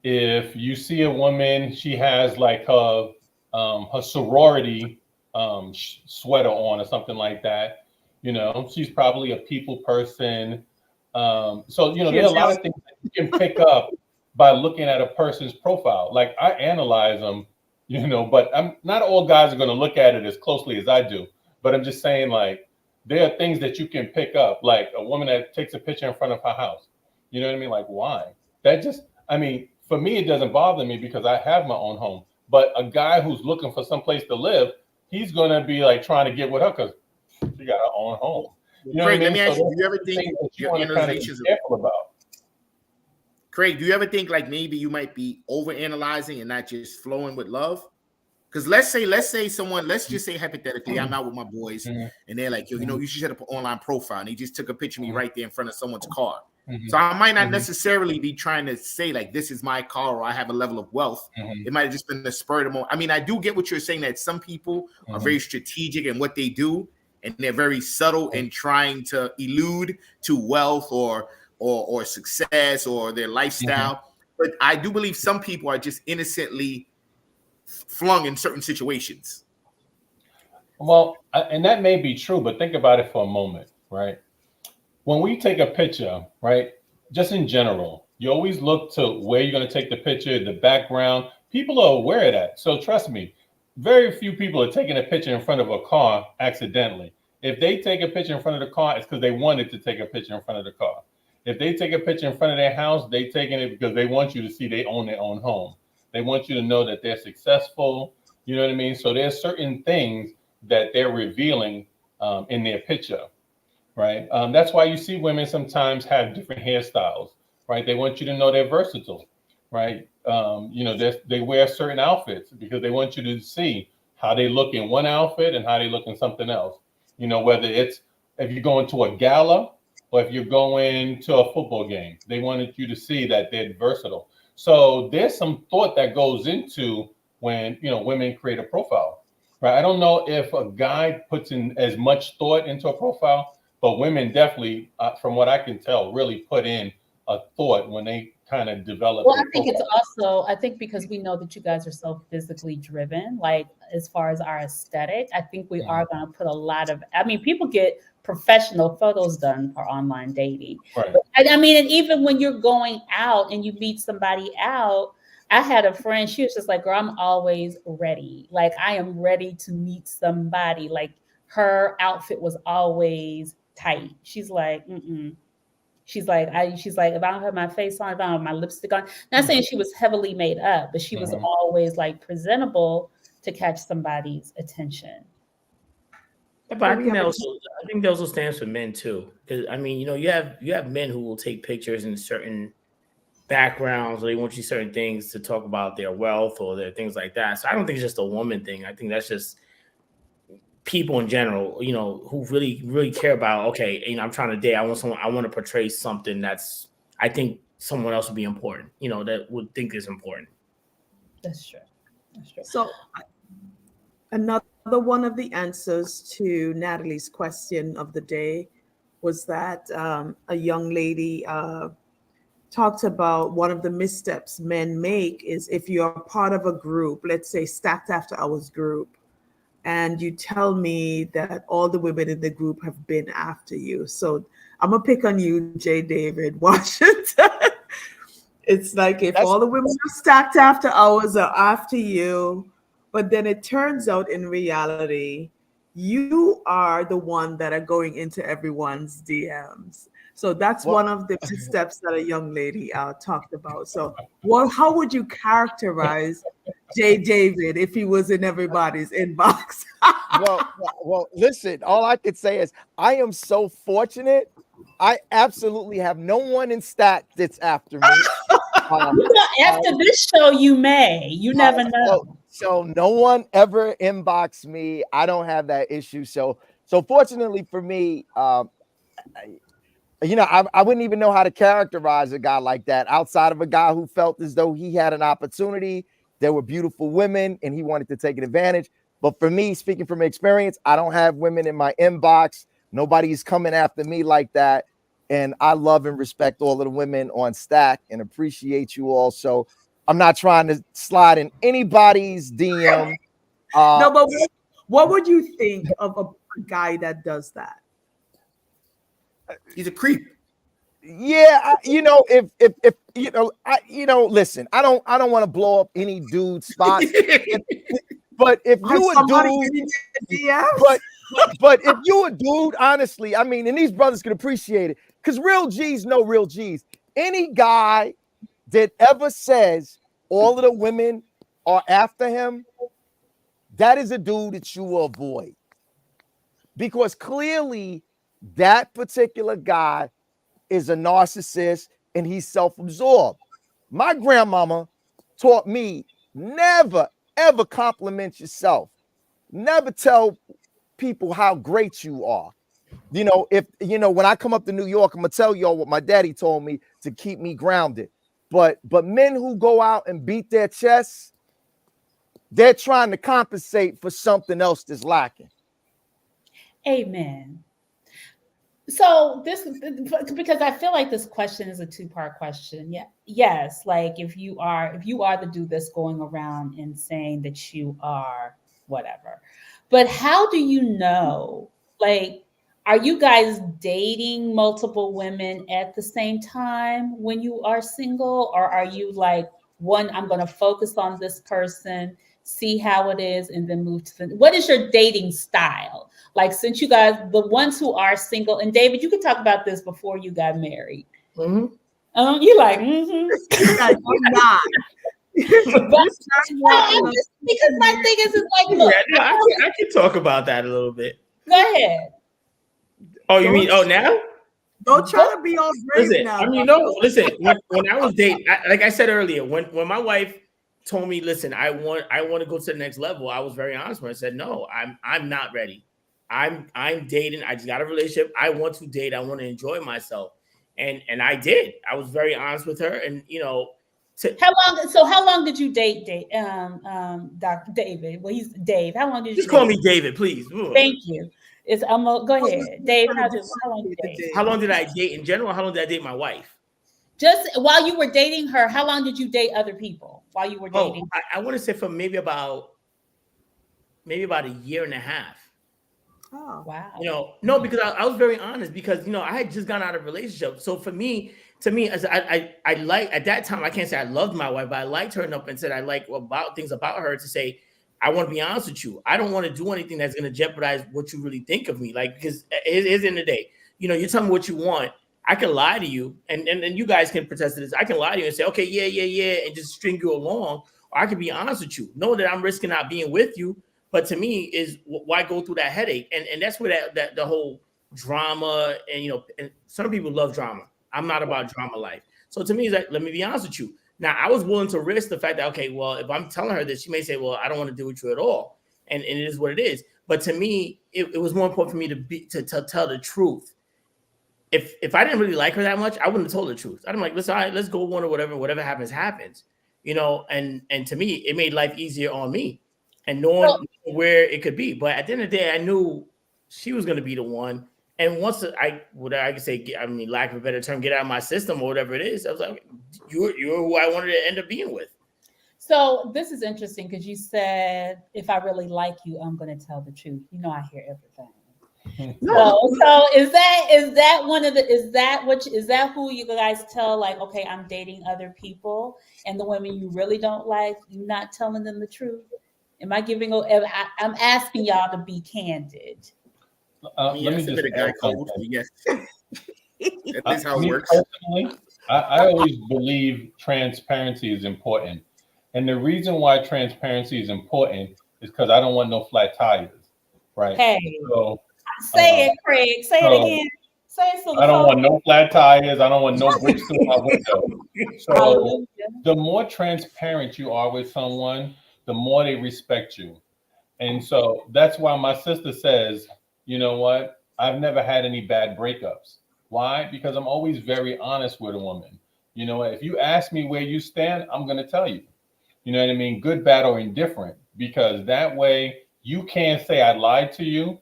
If you see a woman, she has like her sorority sweater on or something like that, she's probably a people person. So, there are a lot of things that you can pick up by looking at a person's profile. Like, I analyze them, but not all guys are going to look at it as closely as I do. But I'm just saying, like, there are things that you can pick up, like a woman that takes a picture in front of her house. You know what I mean? Like, why? For me, it doesn't bother me because I have my own home. But a guy who's looking for someplace to live, he's going to be like trying to get with her because she got her own home. Craig, let me ask you, do you ever think your analyzations about? Craig, do you ever think like maybe you might be over analyzing and not just flowing with love? Because let's just say hypothetically, I'm out with my boys and they're like, you should set up an online profile. And they just took a picture of me right there in front of someone's car. So I might not necessarily be trying to say like, this is my car or I have a level of wealth. It might have just been the spur of the moment. I mean, I do get what you're saying, that some people are very strategic in what they do. And they're very subtle in trying to elude to wealth or success or their lifestyle. But I do believe some people are just innocently flung in certain situations. Well, and that may be true, but think about it for a moment, right? When we take a picture, right, just in general, you always look to where you're going to take the picture, the background. People are aware of that. So trust me, very few people are taking a picture in front of a car accidentally. If they take a picture in front of the car, it's because they wanted to take a picture in front of the car. If they take a picture in front of their house, they're taking it because they want you to see they own their own home. They want you to know that they're successful. You know what I mean? So there's certain things that they're revealing in their picture, right? That's why you see women sometimes have different hairstyles, right? They want you to know they're versatile, right? They wear certain outfits because they want you to see how they look in one outfit and how they look in something else. Whether it's if you're going to a gala or if you're going to a football game, they wanted you to see that they're versatile. So there's some thought that goes into when, women create a profile, right? I don't know if a guy puts in as much thought into a profile, but women definitely, from what I can tell, really put in a thought when they kind of develop. Well, I think it's also, because we know that you guys are so physically driven, like as far as our aesthetic, I think we are going to put a lot of, people get professional photos done for online dating. Right. And even when you're going out and you meet somebody out, I had a friend, she was just like, girl, I'm always ready. Like, I am ready to meet somebody. Like, her outfit was always tight. She's like, She's like, if I don't have my face on, if I don't have my lipstick on, not saying she was heavily made up, but she was always like presentable to catch somebody's attention. But I think that also stands for men too. Because you have men who will take pictures in certain backgrounds, or they want you certain things to talk about their wealth or their things like that. So I don't think it's just a woman thing. I think that's just people in general, who really, really care about, okay, I'm trying to date. I want to portray something I think someone else would be important, that would think is important. That's true. That's true. So another one of the answers to Natalie's question of the day was that a young lady talked about one of the missteps men make is if you're part of a group, let's say Stacked After Hours group, and you tell me that all the women in the group have been after you. So I'm gonna pick on you, J. David Washington. It's like if all the women are Stacked After Hours are after you, but then it turns out in reality, you are the one that are going into everyone's DMs. So that's one of the steps that a young lady talked about. So how would you characterize J. David if he was in everybody's inbox? well, listen, all I could say is I am so fortunate. I absolutely have no one in Stack that's after me. After this show, you may. You never know. So no one ever inboxed me. I don't have that issue. So fortunately for me, I wouldn't even know how to characterize a guy like that outside of a guy who felt as though he had an opportunity. There were beautiful women and he wanted to take an advantage. But for me, speaking from experience, I don't have women in my inbox. Nobody's coming after me like that. And I love and respect all of the women on Stack and appreciate you all. So I'm not trying to slide in anybody's DM. No, but what would you think of a guy that does that? He's a creep. Yeah, if listen, I don't want to blow up any dude spots, but if you a dude, but if you a dude, honestly, I mean, and these brothers can appreciate it because real G's know real G's. Any guy that ever says all of the women are after him, that is a dude that you will avoid because clearly that particular guy is a narcissist and he's self-absorbed. My grandmama taught me never, ever compliment yourself. Never tell people how great you are. When I come up to New York, I'm gonna tell y'all what my daddy told me to keep me grounded. But men who go out and beat their chests, they're trying to compensate for something else that's lacking. Amen. So this, because I feel like this question is a two-part question. Yeah. Yes. Like if you are the dude that's going around and saying that you are whatever, but how do you know, like, are you guys dating multiple women at the same time when you are single? Or are you like, I'm going to focus on this person, see how it is, and then move to what is your dating style? Like, since you guys, the ones who are single, and David, you could talk about this before you got married. Mm-hmm. You like, mm-hmm. I'm not. Because my thing is like, look, I can talk about that a little bit. Go ahead. Oh, you mean now? Don't try to be all brave now. I mean, listen. When I was dating, like I said earlier, when my wife told me, listen, I want to go to the next level, I was very honest with her. I said, no, I'm not ready. I'm dating. I just got a relationship. I want to date. I want to enjoy myself, and I did. I was very honest with her, and how long did you date Dr. David? Well, he's Dave. How long did you just call me David, please? Thank you. Go ahead, Dave. How long did I date in general? How long did I date my wife? Just while you were dating her, how long did you date other people while you were dating? I want to say for maybe about a year and a half. Oh, wow. No, because I was very honest because, I had just gotten out of a relationship. So to me, as I like at that time, I can't say I loved my wife, but I liked her enough and said I like things about her to say, I want to be honest with you. I don't want to do anything that's going to jeopardize what you really think of me. Like, because it's in the day, you tell me what you want. I can lie to you and you guys can protest this. I can lie to you and say, okay, yeah, and just string you along. Or I can be honest with you. Know that I'm risking not being with you. But to me, is why go through that headache? And that's where that the whole drama and some people love drama. I'm not about drama life. So to me, it's like, let me be honest with you. Now, I was willing to risk the fact that, okay, well, if I'm telling her this, she may say, well, I don't want to deal with you at all. And it is what it is. But to me, it was more important for me to tell the truth. if I didn't really like her that much, I wouldn't have told the truth. I'd be like, listen, all right, let's go one or whatever happens, happens. You know, and to me, it made life easier on me and knowing where it could be. But at the end of the day, I knew she was going to be the one. And once I could say, I mean, lack of a better term, get out of my system or whatever it is, I was like, you're who I wanted to end up being with. So this is interesting because you said, if I really like you, I'm going to tell the truth. You know, I hear everything. So is that who you guys tell, like, okay, I'm dating other people, and the women you really don't like, you're not telling them the truth? I'm asking y'all to be candid. Let me just guy code. Yes. That's how it works. Personally, I always believe transparency is important. And the reason why transparency is important is because I don't want no flat tires, right? Hey, so, say it, Craig. Say it again. Say it so I don't want no flat tires. I don't want no bricks through my window. So the more transparent you are with someone, the more they respect you. And so that's why my sister says, you know what? I've never had any bad breakups. Why? Because I'm always very honest with a woman. You know, if you ask me where you stand, I'm going to tell you. You know what I mean? Good, bad, or indifferent. Because that way you can't say I lied to you.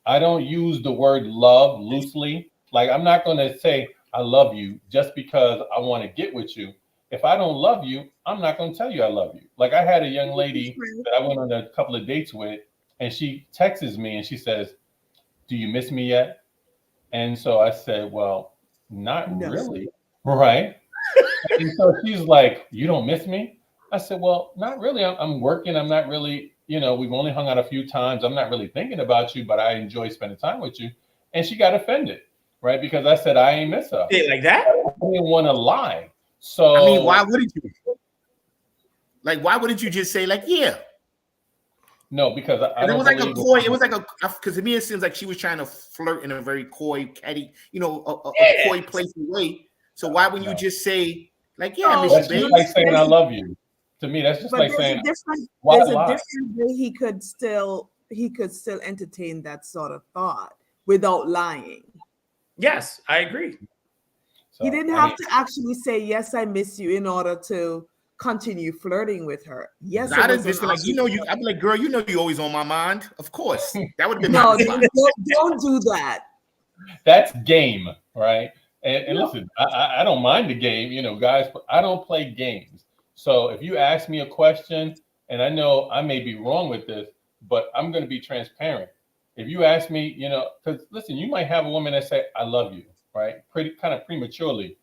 I don't use the word love loosely. Like, I'm not going to say I love you just because I want to get with you. If I don't love you, I'm not going to tell you I love you. Like, I had a young lady that I went on a couple of dates with, and she texts me and she says, do you miss me yet? And so I said, well, not really. Right. And so she's like, you don't miss me? I said, well, not really. I'm working. I'm not really, you know, we've only hung out a few times. I'm not really thinking about you, but I enjoy spending time with you. And she got offended, right? Because I said, I ain't miss her. Like that? I didn't want to lie. So I mean, why wouldn't you? Like, why wouldn't you just say, like, yeah? No, because I don't. It was like a coy. It was like because to me it seems like she was trying to flirt in a very coy, catty, you know, a coy, playful way. So why wouldn't you just say, like, yeah, I miss that's you, just babe? like saying I love you. To me, that's just like saying. There's a different way he could still entertain that sort of thought without lying. Yes, I agree. So, he didn't have to actually say, yes, I miss you, in order to continue flirting with her. Yes, I didn't just like, you know, I'd be like, girl, you know, you always on my mind. Of course, that would have been no. Don't do that. That's game, right? And listen, I don't mind the game, you know, guys, but I don't play games. So if you ask me a question, and I know I may be wrong with this, but I'm going to be transparent. If you ask me, you know, because listen, you might have a woman that say, I love you, right? Pretty kind of prematurely.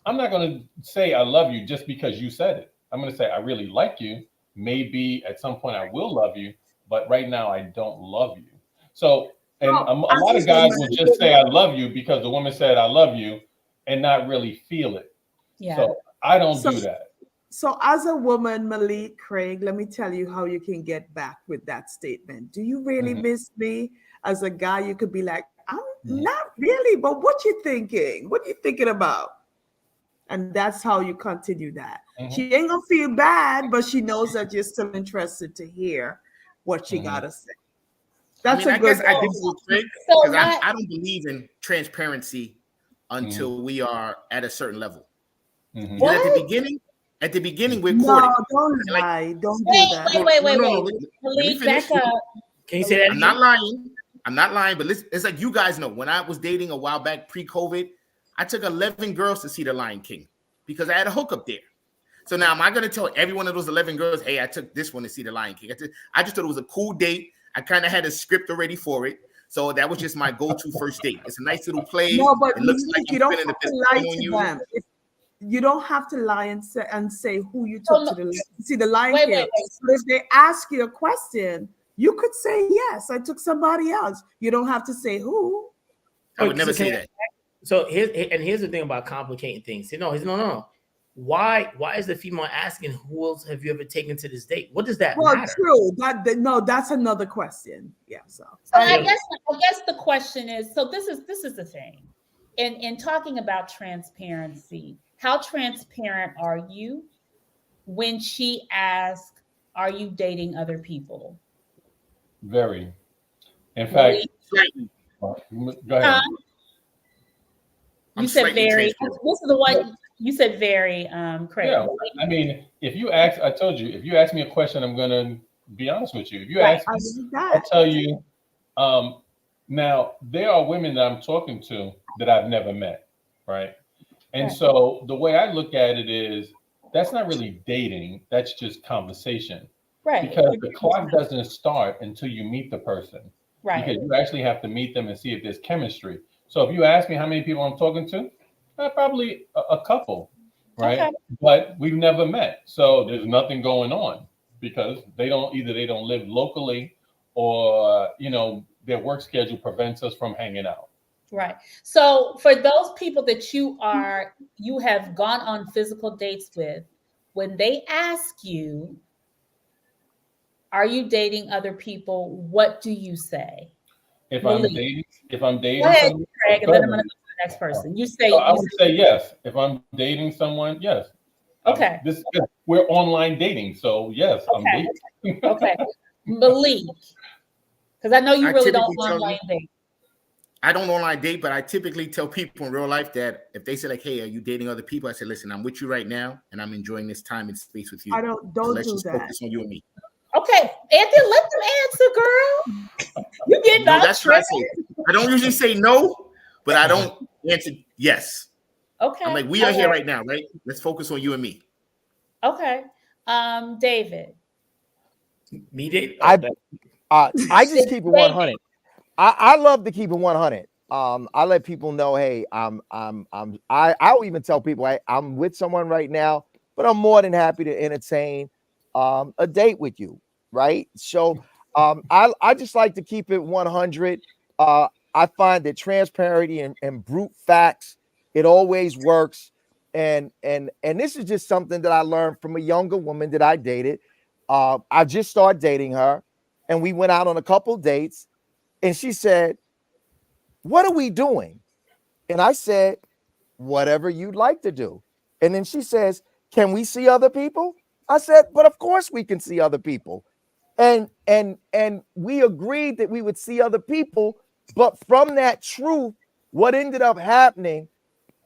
I'm not going to say I love you just because you said it. I'm going to say I really like you. Maybe at some point I will love you, but right now I don't love you. So, and a lot of guys will just say I love you because the woman said I love you and not really feel it. Yeah. So I don't do that. So as a woman, Malik, Craig, let me tell you how you can get back with that statement. Do you really miss me? As a guy, you could be like, I'm not really, but what you thinking? What you thinking about? And that's how you continue that. She ain't gonna feel bad, but she knows that you're still interested to hear what she gotta say. That's I guess I differ with Craig because I don't believe in transparency until we are at a certain level. What? At the beginning, we're courting. No, don't lie. Don't do that. Wait. Let me finish. Can you say that? I'm not lying, but it's like, you guys know, when I was dating a while back pre-COVID, I took 11 girls to see The Lion King because I had a hookup there. So now, am I going to tell every one of those 11 girls, hey, I took this one to see The Lion King? I just thought it was a cool date. I kind of had a script already for it. So that was just my go-to first date. It's a nice little play. No, but it looks like you don't have to lie to them. You don't have to lie and say who you took to see The Lion King. But if they ask you a question, you could say, yes, I took somebody else. You don't have to say who. I would never say that. So here's the thing about complicating things. No. Why is the female asking, who else have you ever taken to this date? What does that matter? True. That's another question. Yeah. So I guess the question is, so this is the thing. In talking about transparency, how transparent are you when she asks, are you dating other people? Very. In fact, go ahead. You said very. This is the one you said very, Craig. Yeah, I mean, if you ask, I told you, if you ask me a question, I'm gonna be honest with you. If you ask me, I'll tell you. Now there are women that I'm talking to that I've never met, right? And so the way I look at it is that's not really dating, that's just conversation. Right. Because the clock doesn't start until you meet the person. Right. Because you actually have to meet them and see if there's chemistry. So if you ask me how many people I'm talking to, probably a couple, right? Okay. But we've never met. So there's nothing going on because they don't live locally or, their work schedule prevents us from hanging out. Right. So for those people that you have gone on physical dates with, when they ask you, are you dating other people? What do you say? If I'm dating, go ahead, Craig, and then I'm going to go to the next person. You say. I would say yes. If I'm dating someone, yes. Okay. We're online dating, so yes, okay. I'm dating. Okay. Malik, because I know you really don't online date. I don't online date, but I typically tell people in real life that if they say like, "Hey, are you dating other people?" I say, "Listen, I'm with you right now, and I'm enjoying this time and space with you. I don't let's do just that. focus on you and me." Okay, Anthony, let them answer, girl. You get no, that's what I say. I don't usually say no, but I don't answer yes. Okay. I'm like, we are here right now, right? Let's focus on you and me. Okay. David. Me, David. I just keep it 100. I love to keep it 100. I let people know, hey, I'll even tell people I'm with someone right now, but I'm more than happy to entertain a date with you, right? So I just like to keep it 100. I find that transparency and brute facts, it always works. And this is just something that I learned from a younger woman that I dated. I just started dating her, and we went out on a couple dates, and she said, "What are we doing?" And I said, "Whatever you'd like to do." And then she says, "Can we see other people?" I said, "But of course we can see other people." And we agreed that we would see other people. But from that truth, what ended up happening,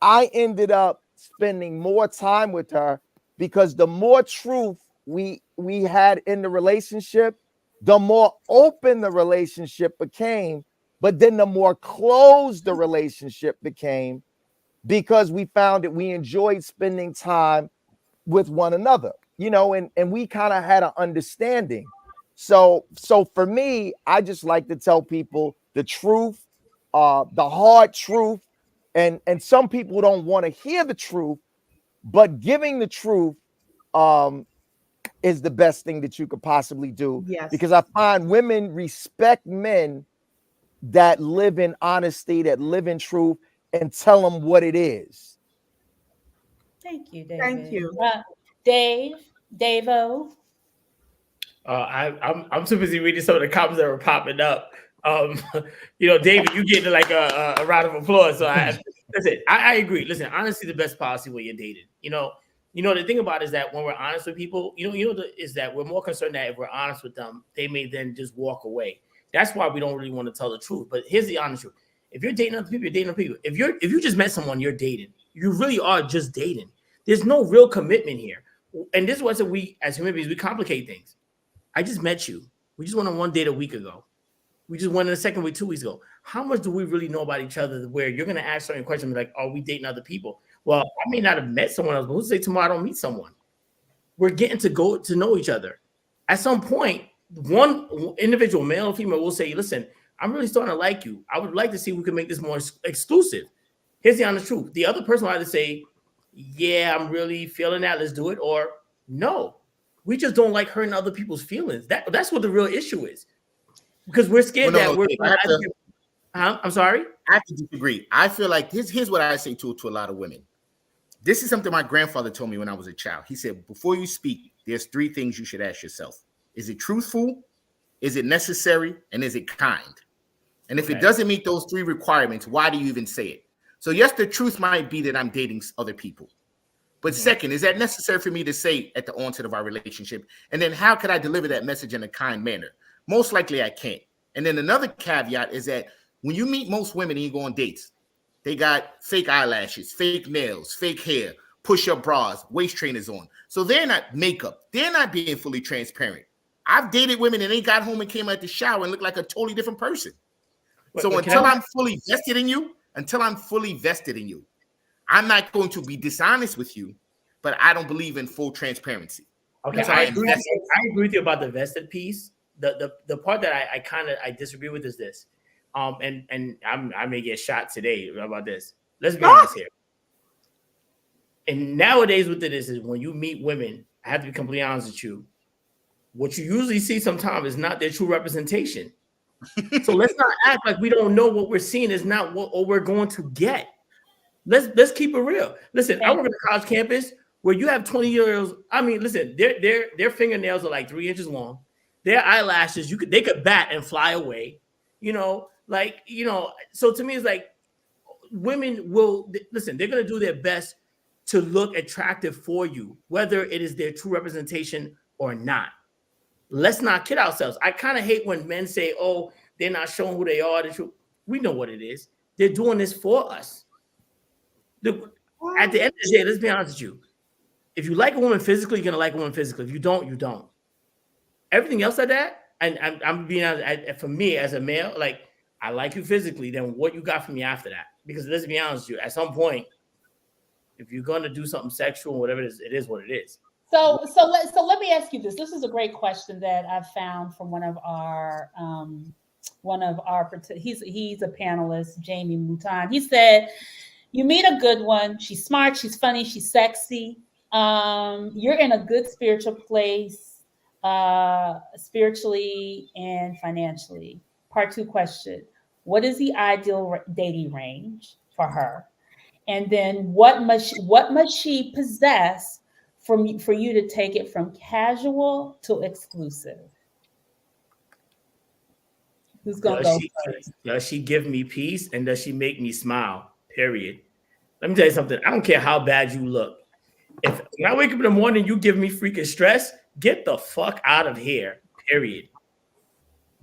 I ended up spending more time with her because the more truth we had in the relationship, the more open the relationship became, but then the more closed the relationship became because we found that we enjoyed spending time with one another, and we kind of had an understanding. So for me, I just like to tell people the truth, the hard truth, and some people don't want to hear the truth, but giving the truth is the best thing that you could possibly do. Yes. Because I find women respect men that live in honesty, that live in truth, and tell them what it is. Thank you, David. Thank you. Dave-O. I'm too busy reading some of the comments that were popping up. David, you getting like a round of applause. So I agree. Listen, honesty is the best policy when you're dating. The thing about it is that when we're honest with people, is that we're more concerned that if we're honest with them, they may then just walk away. That's why we don't really want to tell the truth. But here's the honest truth: if you're dating other people, you're dating other people. If you just met someone, you're dating. You really are just dating. There's no real commitment here. And this is what we as human beings, we complicate things. I just met you. We just went on one date a week ago. We just went on a second week 2 weeks ago. How much do we really know about each other where you're going to ask certain questions like, are we dating other people? Well, I may not have met someone else, but who's to say tomorrow I don't meet someone? We're getting to go to know each other. At some point, one individual, male or female, will say, listen, I'm really starting to like you. I would like to see if we can make this more exclusive. Here's the honest truth. The other person will either say, yeah, I'm really feeling that. Let's do it. Or no, we just don't like hurting other people's feelings. That's what the real issue is. Because we're scared I'm sorry? I have to disagree. I feel like here's what I say to a lot of women. This is something my grandfather told me when I was a child. He said, before you speak, there's 3 things you should ask yourself. Is it truthful? Is it necessary? And is it kind? And if it doesn't meet those 3 requirements, why do you even say it? So yes, the truth might be that I'm dating other people. But second, is that necessary for me to say at the onset of our relationship? And then how could I deliver that message in a kind manner? Most likely I can't. And then another caveat is that when you meet most women and you go on dates, They got fake eyelashes, fake nails, fake hair, push-up bras, waist trainers on. So they're not makeup. They're not being fully transparent. I've dated women and they got home and came out the shower and looked like a totally different person. So until I'm fully vested in you, I'm not going to be dishonest with you, but I don't believe in full transparency. Okay, I agree with you about the vested piece. The part that I disagree with is this. And I may get shot today about this. Let's be honest here. And nowadays with this is when you meet women, I have to be completely honest with you. What you usually see sometimes is not their true representation. So let's not act like we don't know what we're seeing is not what we're going to get. Let's keep it real. Listen, I work on a college campus where you have 20-year-olds. I mean, listen, their fingernails are like 3 inches long. Their eyelashes, they could bat and fly away. So to me, it's like women will listen, they're gonna do their best to look attractive for you, whether it is their true representation or not. Let's not kid ourselves. I kind of hate when men say, oh, they're not showing who they are. We know what it is. They're doing this for us. At the end of the day, let's be honest with you. If you like a woman physically, you're going to like a woman physically. If you don't, you don't. Everything else like that, and I'm being honest, for me as a male, like, I like you physically, then what you got from me after that? Because let's be honest with you, at some point, if you're going to do something sexual, whatever it is what it is. So let me ask you this. This is a great question that I found from one of our he's a panelist, Jamie Mouton. He said, you meet a good one. She's smart. She's funny. She's sexy. You're in a good spiritual place, spiritually and financially. Part 2 question. What is the ideal dating range for her? And then what must she possess for you to take it from casual to exclusive? Who's going to go first? Does she give me peace and does she make me smile? Period. Let me tell you something. I don't care how bad you look. If when I wake up in the morning, you give me freaking stress, get the fuck out of here. Period.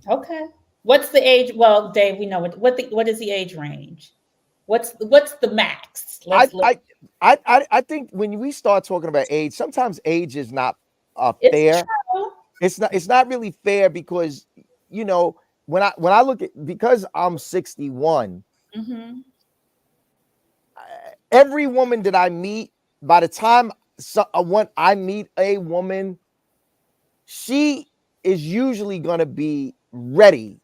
Okay. What's the age? Well, Dave, we know what is the age range? What's the max? I think when we start talking about age, sometimes age is not fair. True. It's not really fair because when I look at, because I'm 61, every woman that I meet, by the time I meet a woman, she is usually going to be ready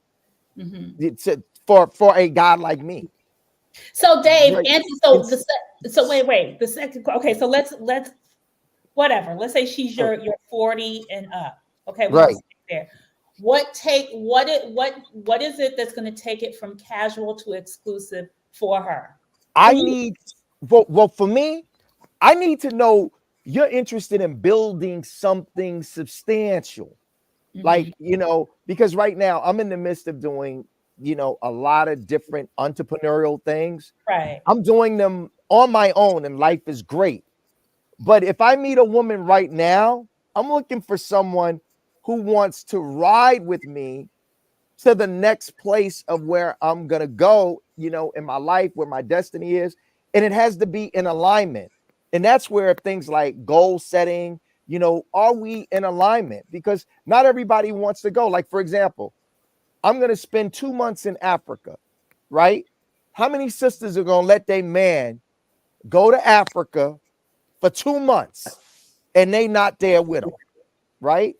for a guy like me. So Dave, wait. The second, okay. So let's whatever. Let's say she's your 40 and up. Okay, right there. What is it that's going to take it from casual to exclusive for her? For me, I need to know you're interested in building something substantial. Like, because right now I'm in the midst of doing, a lot of different entrepreneurial things. Right. I'm doing them on my own and life is great. But if I meet a woman right now, I'm looking for someone who wants to ride with me to the next place of where I'm going to go, in my life, where my destiny is. And it has to be in alignment. And that's where things like goal setting, are we in alignment? Because not everybody wants to go. Like, for example, I'm going to spend 2 months in Africa, right? How many sisters are going to let their man go to Africa for 2 months and they not there with them, right?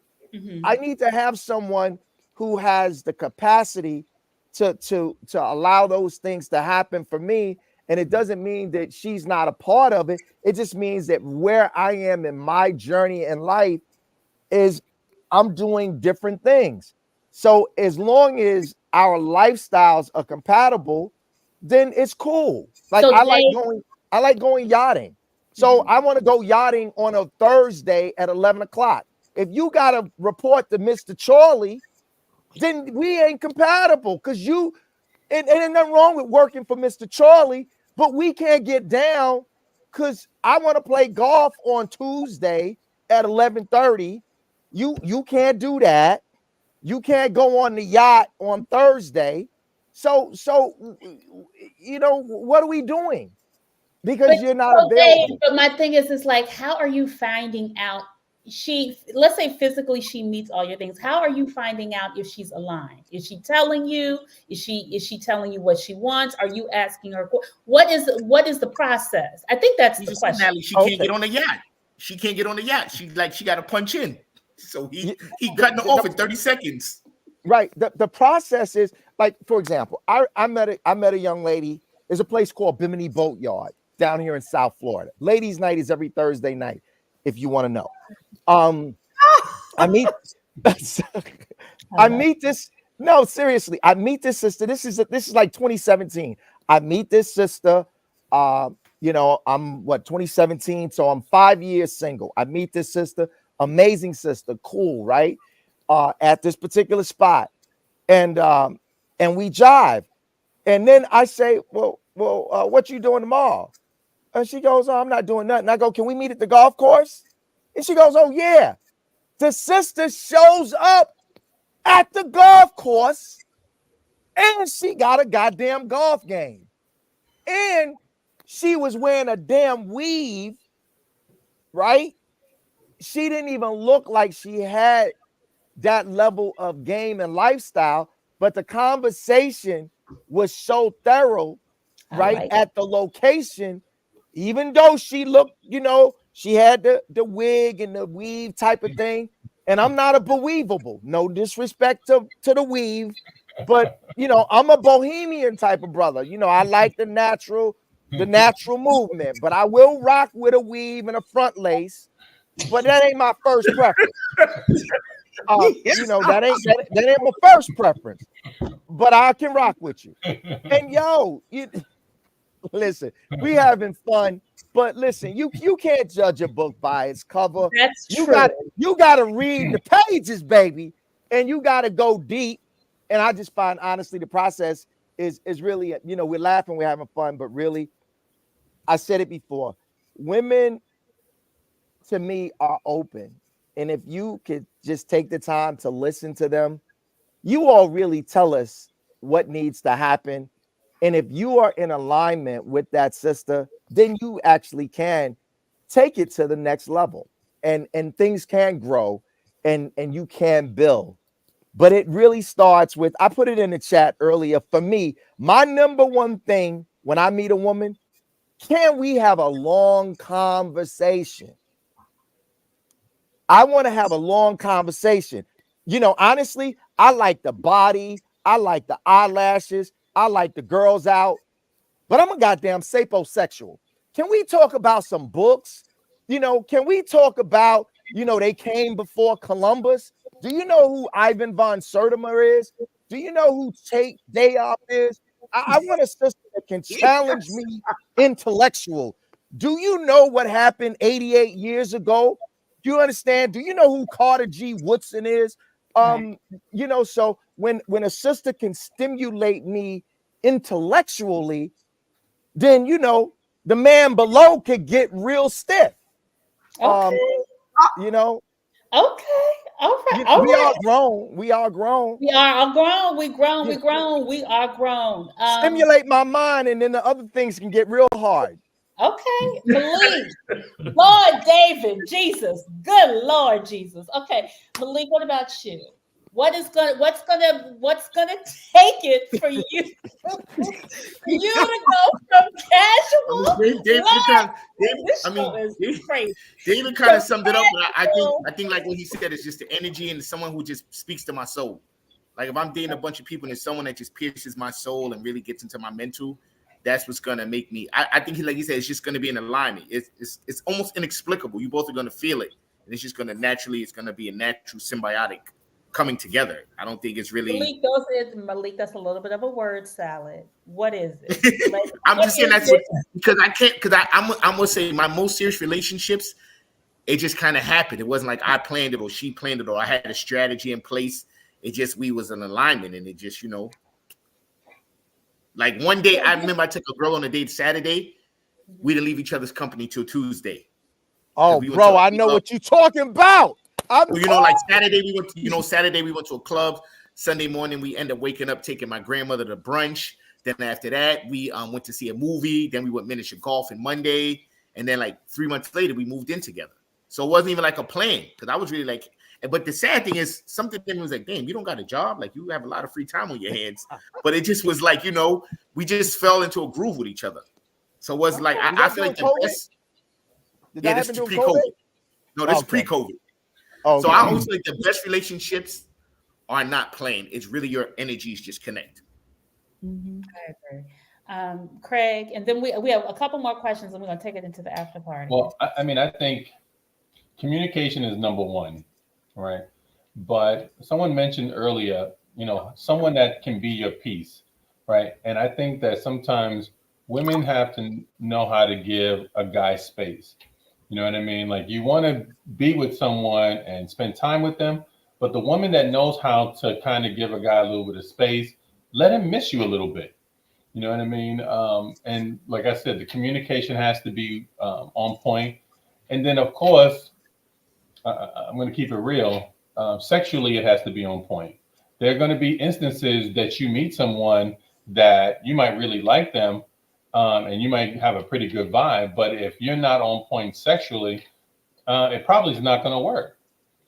I need to have someone who has the capacity to allow those things to happen for me. And it doesn't mean that she's not a part of it. It just means that where I am in my journey in life is I'm doing different things. So as long as our lifestyles are compatible, then it's cool. Like, I like going yachting. So I want to go yachting on a Thursday at 11 o'clock. If you got to report to Mr. Charlie, then we ain't compatible, because and there's nothing wrong with working for Mr. Charlie, but we can't get down because I want to play golf on Tuesday at 11:30. You can't do that. You can't go on the yacht on Thursday. So, you know, what are we doing? Because you're not so available. but my thing is like, how are you finding out? Let's say physically she meets all your things. How are you finding out if she's aligned? Is she telling you? Is she telling you what she wants? Are you asking her? What is the process? I think that's the question. Natalie, she can't get on the yacht. She can't get on the yacht. She got to punch in. So he cutting her off in 30 seconds. Right. The process is like, for example, I met a young lady. There's a place called Bimini Boatyard down here in South Florida. Ladies' night is every Thursday night, if you want to know. I meet this. No, seriously, I meet this sister. This is like 2017. I meet this sister. You know, I'm 2017, so I'm 5 years single. I meet this sister, amazing sister, cool, right? At this particular spot, and we jive, and then I say, well, what you doing tomorrow? And she goes, oh, I'm not doing nothing. I go, can we meet at the golf course? And she goes, oh yeah. The sister shows up at the golf course, and she got a goddamn golf game, and she was wearing a damn weave, right? She didn't even look like she had that level of game and lifestyle, but the conversation was so thorough, right? At the location, even though she looked, you know, she had the wig and the weave type of thing. And I'm not a beweavable, no disrespect to the weave, but you know, I'm a bohemian type of brother. You know, I like the natural movement, but I will rock with a weave and a front lace, but that ain't my first preference. You know, that ain't my first preference, but I can rock with you. And yo, listen, we having fun, but listen, you can't judge a book by its cover. That's true. You got to read the pages, baby, and you got to go deep. And I just find, honestly, the process is really, you know, we're laughing, we're having fun, but really, I said it before, women to me are open. And if you could just take the time to listen to them, you all really tell us what needs to happen. And if you are in alignment with that sister, then you actually can take it to the next level, and things can grow, and you can build. But it really starts with, I put it in the chat earlier, for me, my number one thing when I meet a woman, can we have a long conversation? I want to have a long conversation. You know, honestly, I like the body. I like the eyelashes. I like the girls out. But I'm a goddamn sapiosexual. Can we talk about some books? You know, can we talk about, you know, they came before Columbus? Do you know who Ivan von Sertimer is? Do you know who Tate Dayoff is? I want a sister that can challenge me intellectual. Do you know what happened 88 years ago? Do you understand? Do you know who Carter G. Woodson is? You know, so when a sister can stimulate me intellectually, then, you know, the man below could get real stiff. Okay. You know. Okay. All right. We are grown. We are grown. We are all grown. We grown. We grown. We are grown. Stimulate my mind, and then the other things can get real hard. Okay, Malik, Lord David, Jesus, good Lord Jesus. Okay, Malik, what about you? What's gonna take it for you to go from casual? David kind of summed it up. But I think like what he said is just the energy and someone who just speaks to my soul. Like if I'm dating a bunch of people and there's someone that just pierces my soul and really gets into my mental, that's what's gonna make me. I think like he said, it's just gonna be an alignment. It's almost inexplicable. You both are gonna feel it, and it's just gonna naturally. It's gonna be a natural symbiotic coming together. I don't think it's really. Malik, that's a little bit of a word salad. What is it? Like, I'm just saying that's because I can't. Because I'm gonna say my most serious relationships, it just kind of happened. It wasn't like I planned it or she planned it or I had a strategy in place. It just we was in alignment, and it just Like one day, I remember I took a girl on a date Saturday. We didn't leave each other's company till Tuesday. Oh, bro, I know what you're talking about. Like Saturday we went. Saturday we went to a club. Sunday morning, we end up waking up, taking my grandmother to brunch. Then after that, we went to see a movie. Then we went miniature golf on Monday. And then like 3 months later, we moved in together. So it wasn't even like a plan because I was really like, but the sad thing is something was like, damn, you don't got a job. Like you have a lot of free time on your hands. But it just was like, we just fell into a groove with each other. So it was like, I feel like the best. Yeah, this is pre-COVID. No, this is pre-COVID. Oh, so I always feel like the best relationships are not planned. It's really your energies just connect. Mm-hmm. I agree. Craig, and then we have a couple more questions and we're going to take it into the after party. Well, I mean, I think communication is number one, right? But someone mentioned earlier, someone that can be your peace, right? And I think that sometimes women have to know how to give a guy space. You know what I mean? Like you want to be with someone and spend time with them, but the woman that knows how to kind of give a guy a little bit of space, let him miss you a little bit. You know what I mean? And like I said, the communication has to be on point. And then, of course, I'm going to keep it real. Sexually, it has to be on point. There are going to be instances that you meet someone that you might really like them, and you might have a pretty good vibe. But if you're not on point sexually, it probably is not going to work.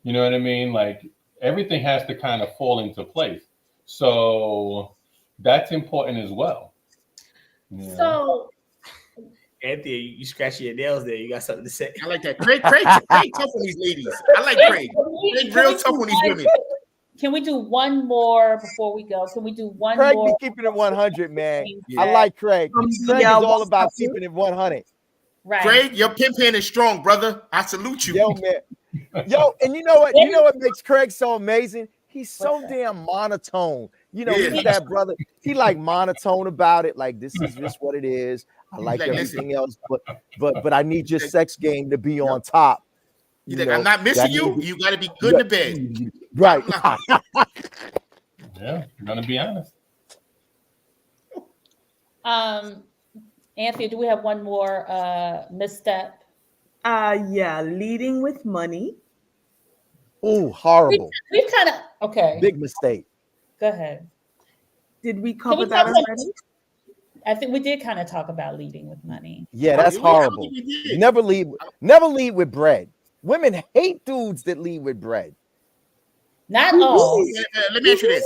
You know what I mean? Like everything has to kind of fall into place. So that's important as well. Yeah. So, Anthony, you scratching your nails there. You got something to say? I like that. Craig tough on these ladies. I like Craig. Craig real tough on these women. Can we do one more before we go? Can we do one Craig more? Craig be keeping it 100, man. Yeah. I like Craig. Craig is all about keeping it 100. Right. Craig, your pimp hand is strong, brother. I salute you. Yo, man. Yo, and you know what? You know what makes Craig so amazing? He's so damn monotone. He's that brother. He like monotone about it. Like this is just what it is. I like everything else, but I need your sex game to be on top. You think I'm not missing you? You got to be good in the bed, right? Yeah, I'm gonna be honest. Anthony, do we have one more misstep? Yeah, leading with money. Oh, horrible. We kind of okay. Big mistake. Go ahead. Did we cover that already? I think we did kind of talk about leading with money. Yeah, that's horrible. Never lead with bread. Women hate dudes that lead with bread. Not all. Let me ask you this.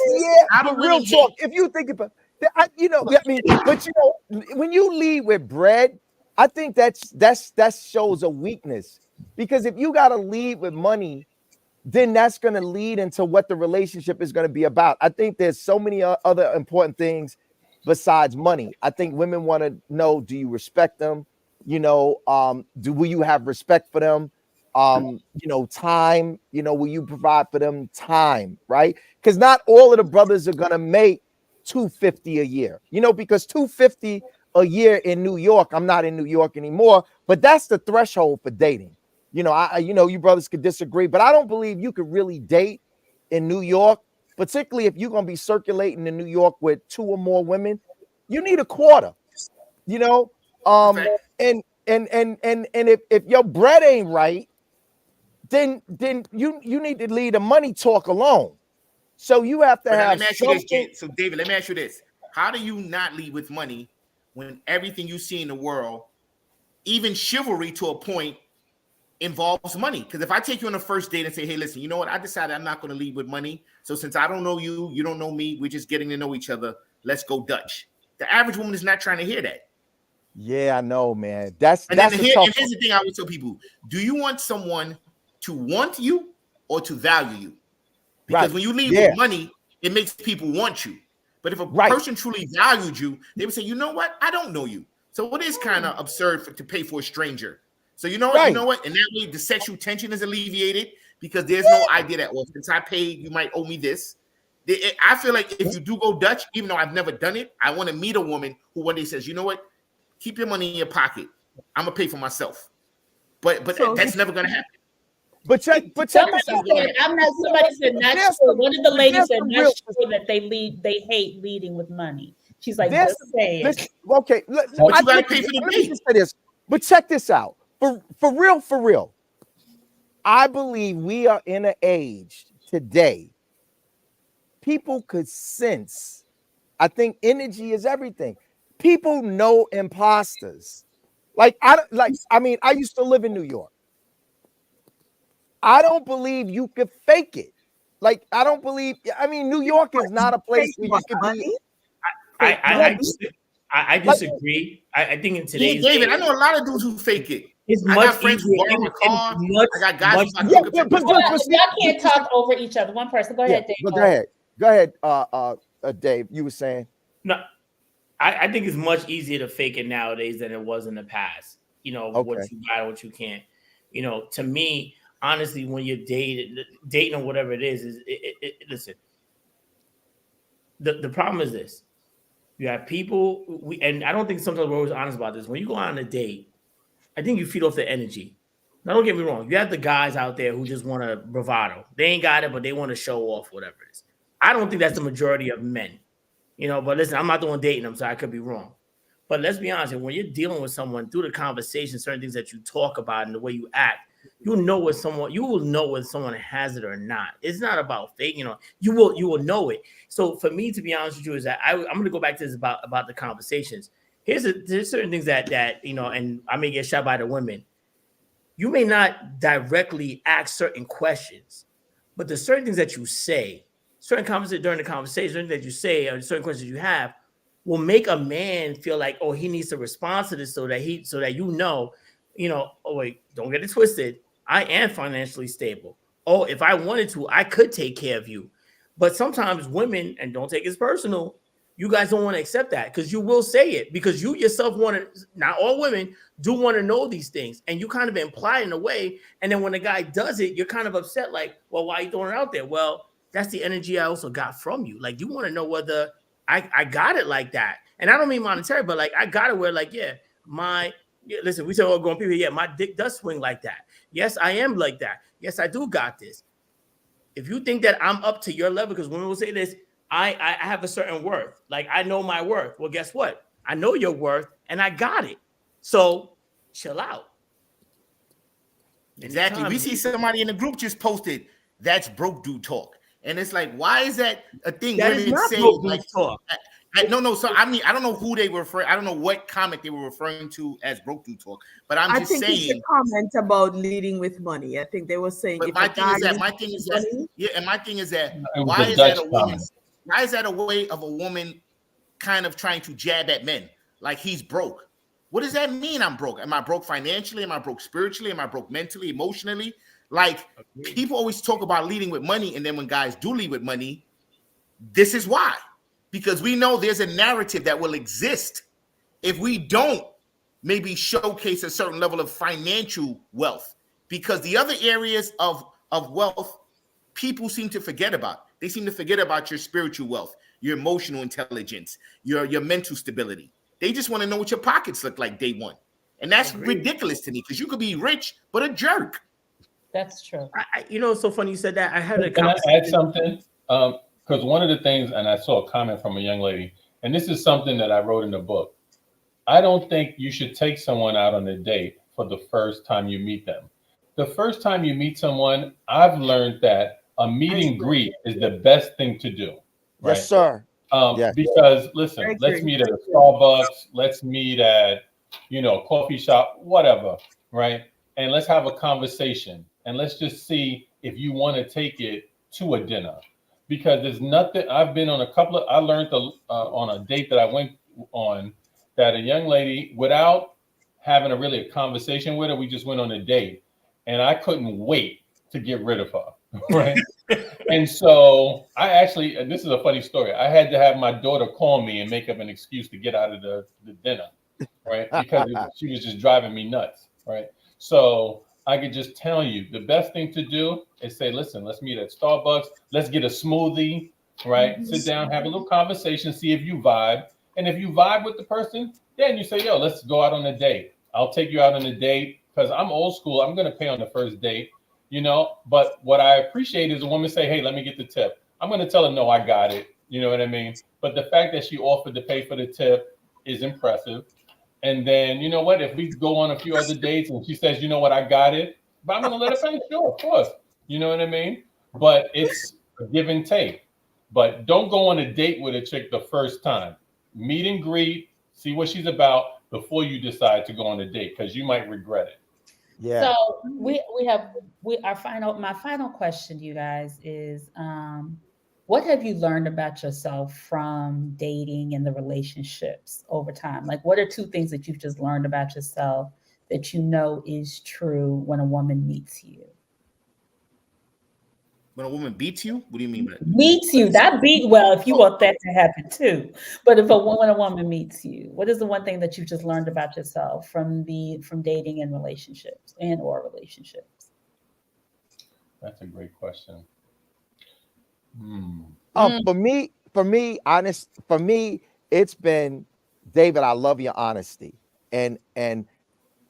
Yeah, but real talk. If you think about but when you lead with bread, I think that shows a weakness. Because if you got to lead with money, then that's going to lead into what the relationship is going to be about. I think there's so many other important things besides money. I think women want to know, do you respect them? Will you have respect for them? Time, will you provide for them time, right? Because not all of the brothers are going to make $250 a year, because $250 a year in New York, I'm not in New York anymore, but that's the threshold for dating. You brothers could disagree, but I don't believe you could really date in New York, particularly if you're going to be circulating in New York with 2 or more women. You need a quarter, and if your bread ain't right, then you need to leave the money talk alone. So you have to have. Let me ask you this, so David, let me ask you this: how do you not lead with money when everything you see in the world, even chivalry to a point, involves money? Because if I take you on a first date and say, hey, listen, you know what? I decided I'm not going to lead with money. So since I don't know you, you don't know me, we're just getting to know each other. Let's go Dutch. The average woman is not trying to hear that. Yeah, I know, man. Here's the thing I would tell people: do you want someone to want you or to value you? Because when you lead with money, it makes people want you. But if a person truly valued you, they would say, you know what? I don't know you. So it is kind of absurd to pay for a stranger. So you know what? You know what? And that way the sexual tension is alleviated because there's no idea that, well, since I paid, you might owe me this. I feel like if you do go Dutch, even though I've never done it, I want to meet a woman who one day says, you know what? Keep your money in your pocket. I'm going to pay for myself. But that's never going to happen. But check somebody said, I'm not. Somebody said not sure. One of the ladies said not sure that they hate leading with money. She's like, just say it. Okay, but you gotta pay for the date. Say this, but check this out. For real. I believe we are in an age today. people could sense. I think energy is everything. People know imposters. I mean, I used to live in New York. I don't believe you could fake it. Like, I don't believe. I mean, New York is not a place where you could be. I disagree. I think in today's David, day, I know a lot of dudes who fake it. it's I much got friends who borrow my car. I got guys who Yeah, took a but Y'all can't talk over each other. One person. Go ahead, Dave. Go ahead, Dave. You were saying. No, I think it's much easier to fake it nowadays than it was in the past. You know, what you got, what you can't. You know, to me, honestly, when you're dating or whatever it is listen. The problem is this. You have people, and I don't think sometimes we're always honest about this. When you go on a date, I think you feed off the energy. Now, don't get me wrong. You have the guys out there who just want a bravado. They ain't got it, but they want to show off, whatever it is. I don't think that's the majority of men. You know, but listen, I'm not the one dating them, so I could be wrong. But let's be honest, when you're dealing with someone through the conversation, certain things that you talk about and the way you act, you will know whether someone has it or not. It's not about fake, you will know it. So for me, to be honest with you, is that I'm going to go back to this about the conversations. There's certain things that and I may get shot by the women. You may not directly ask certain questions, but the certain things that you say, certain conversations during the conversation, certain that you say, or certain questions you have, will make a man feel like, oh, he needs to respond to this so that oh wait, don't get it twisted. I am financially stable. Oh, if I wanted to, I could take care of you. But sometimes women, and don't take it personal, you guys don't want to accept that because you will say it because you yourself want to. Not all women do want to know these things, and you kind of imply in a way. And then when the guy does it, you're kind of upset, like, well, why are you throwing it out there? Well, that's the energy I also got from you. Like, you want to know whether I got it like that, and I don't mean monetary, but like I got it where like listen, we say all grown people. Yeah, my dick does swing like that. Yes, I am like that. Yes, I do got this. If you think that I'm up to your level, because women will say this, I have a certain worth. Like, I know my worth. Well, guess what? I know your worth, and I got it. So chill out. Exactly. We see somebody in the group just posted, that's broke dude talk. And it's like, why is that a thing? That is not broke dude talk. No. So I mean, I don't know who they were referring. I don't know what comment they were referring to as broke dude talk. But I think it's a comment about leading with money. I think they were saying. But my thing is that, why is that a woman? Why is that a way of a woman kind of trying to jab at men like he's broke? What does that mean? I'm broke. Am I broke financially? Am I broke spiritually? Am I broke mentally, emotionally? Like, people always talk about leading with money, and then when guys do lead with money, this is why. Because we know there's a narrative that will exist if we don't maybe showcase a certain level of financial wealth. Because the other areas of wealth, people seem to forget about. They seem to forget about your spiritual wealth, your emotional intelligence, your mental stability. They just want to know what your pockets look like day one. And that's ridiculous to me, because you could be rich, but a jerk. That's true. It's so funny you said that. I had a Can I add something? Because one of the things, and I saw a comment from a young lady, and this is something that I wrote in the book. I don't think you should take someone out on a date for the first time you meet them. The first time you meet someone, I've learned that a meet and greet is the best thing to do. Right? Yes, sir. Yes. Because listen, let's meet at a Starbucks, let's meet at, coffee shop, whatever, right? And let's have a conversation, and let's just see if you want to take it to a dinner. Because there's nothing. I've been on I learned on a date that I went on that a young lady, without having a conversation with her, we just went on a date, and I couldn't wait to get rid of her. Right. And so and this is a funny story. I had to have my daughter call me and make up an excuse to get out of the dinner. Right. Because she was just driving me nuts. Right. So I could just tell you the best thing to do is say, listen, let's meet at Starbucks. Let's get a smoothie, right? Sit down, have a little conversation, see if you vibe. And if you vibe with the person, then you say, yo, let's go out on a date. I'll take you out on a date because I'm old school. I'm going to pay on the first date, But what I appreciate is a woman say, hey, let me get the tip. I'm going to tell her, no, I got it. You know what I mean? But the fact that she offered to pay for the tip is impressive. And then, you know what, if we go on a few other dates and she says, you know what, I got it, but I'm going to let her pay. Sure, of course. You know what I mean? But it's a give and take. but don't go on a date with a chick the first time. Meet and greet, see what she's about before you decide to go on a date, because you might regret it. Yeah. So my final question, you guys, is what have you learned about yourself from dating and the relationships over time? Like, what are two things that you've just learned about yourself that you know is true when a woman meets you? When a woman beats you, what do you mean by that? Meets you, not beat. Well, if you want that to happen too, but if when a woman meets you, what is the one thing that you've just learned about yourself from dating and relationships or relationships? That's a great question. For me, it's been, David, I love your honesty. And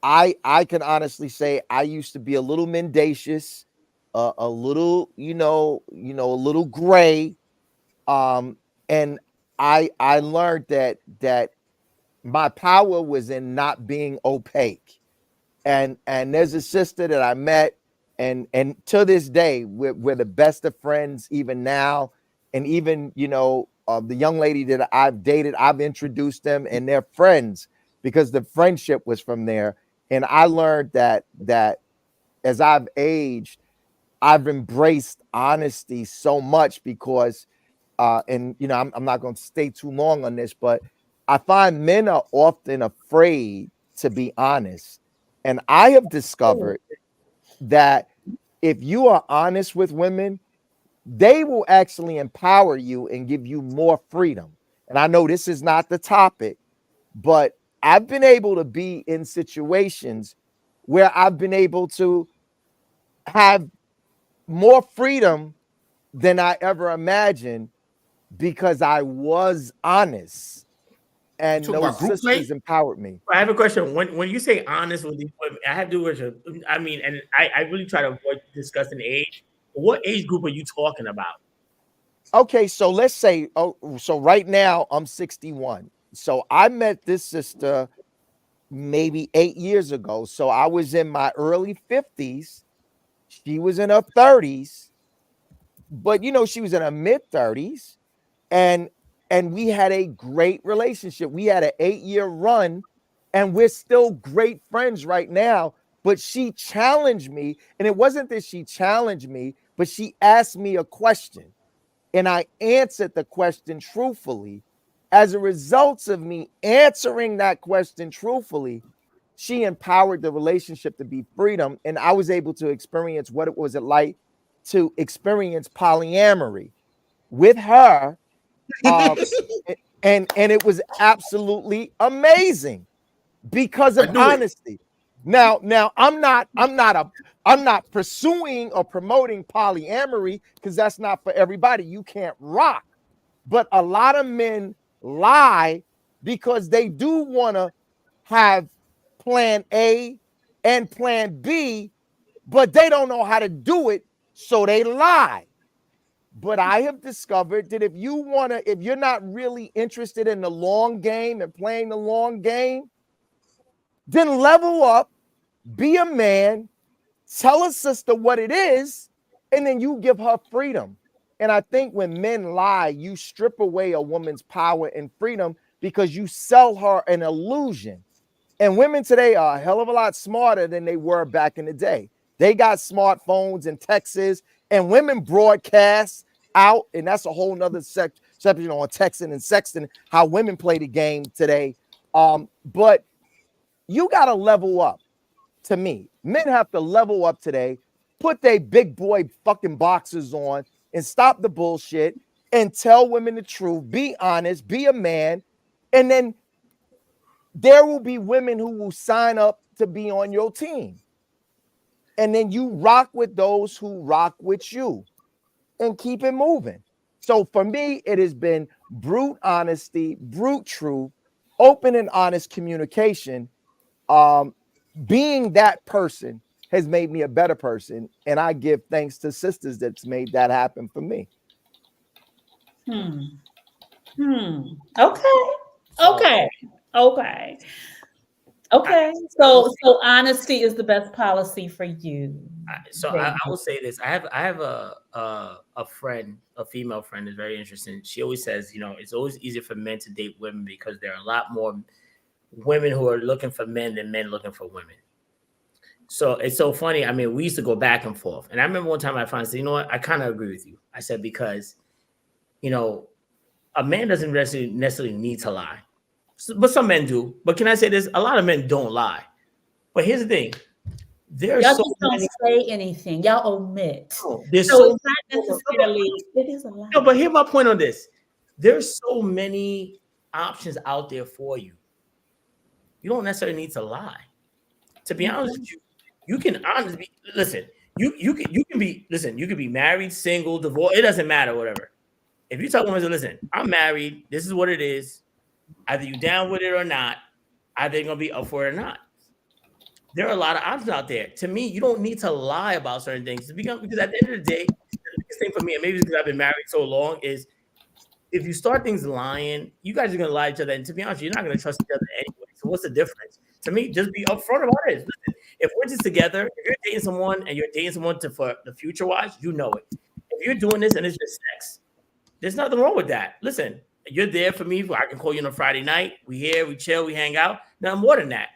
I can honestly say I used to be a little mendacious, a little, a little gray. And I learned that my power was in not being opaque. And there's a sister that I met, and to this day we're the best of friends even now. And even the young lady that I've dated, I've introduced them, and they're friends because the friendship was from there. And I learned that as I've aged, I've embraced honesty so much because and I'm not going to stay too long on this, but I find men are often afraid to be honest. And I have discovered that if you are honest with women, they will actually empower you and give you more freedom. And I know this is not the topic, but I've been able to be in situations where I've been able to have more freedom than I ever imagined because I was honest, and talking about those group sisters play? empowered me. I have a question. When you say honest with these women, I have to do with, I mean, and I really try to avoid discussing age. What age group are you talking about? Okay, so let's say, so right now I'm 61. So I met this sister maybe 8 years ago. So I was in my early 50s. She was in her 30s, but she was in her mid 30s. And we had a great relationship. We had an 8-year run, and we're still great friends right now. But she challenged me, and it wasn't that she challenged me, but she asked me a question, and I answered the question truthfully. As a result of me answering that question truthfully, she empowered the relationship to be freedom, and I was able to experience what it was like to experience polyamory with her. uh, and it was absolutely amazing because I of knew it. honesty. Now I'm not pursuing or promoting polyamory because that's not for everybody. You can't rock. But a lot of men lie because they do want to have plan A and plan B, but they don't know how to do it, so they lie. But I have discovered that if you're not really interested in the long game and playing the long game, then level up, be a man, tell a sister what it is, and then you give her freedom. And I think when men lie, you strip away a woman's power and freedom because you sell her an illusion. And women today are a hell of a lot smarter than they were back in the day. They got smartphones and texts, and women broadcast out, and that's a whole nother section on texting and sexting, how women play the game today. But you got to level up. To me, men have to level up today, put their big boy fucking boxers on, and stop the bullshit and tell women the truth. Be honest, be a man, and then there will be women who will sign up to be on your team. And then you rock with those who rock with you and keep it moving. So for me, it has been brute honesty, brute truth, open and honest communication. Being that person has made me a better person. And I give thanks to sisters that's made that happen for me. Okay. So honesty is the best policy for you. I will say this. I have a friend, a female friend, is very interesting. She always says, it's always easier for men to date women because there are a lot more women who are looking for men than men looking for women. So it's so funny. I mean, we used to go back and forth. And I remember one time I finally said, you know what? I kind of agree with you. I said, because, a man doesn't necessarily need to lie. But some men do. But can I say this? A lot of men don't lie. But here's the thing. Y'all just don't say anything. Y'all omit. There's so it's not necessarily. It is a lie. No, but here's my point on this. There's so many options out there for you. You don't necessarily need to lie. To be honest with you, you can honestly listen. You can be married, single, divorced. It doesn't matter, whatever. If you tell them, listen, I'm married. This is what it is. Either you down with it or not. Either you're gonna be up for it or not. There are a lot of options out there. To me, you don't need to lie about certain things because at the end of the day, the biggest thing for me, and maybe it's because I've been married so long, is if you start things lying, you guys are gonna lie to each other. And to be honest, you're not gonna trust each other anyway. So what's the difference? To me, just be upfront about it. Listen, if we're just together, if you're dating someone and you're dating someone for the future wise, you know it. If you're doing this and it's just sex, there's nothing wrong with that. Listen, you're there for me. I can call you on a Friday night. We here, we chill, we hang out. Nothing more than that.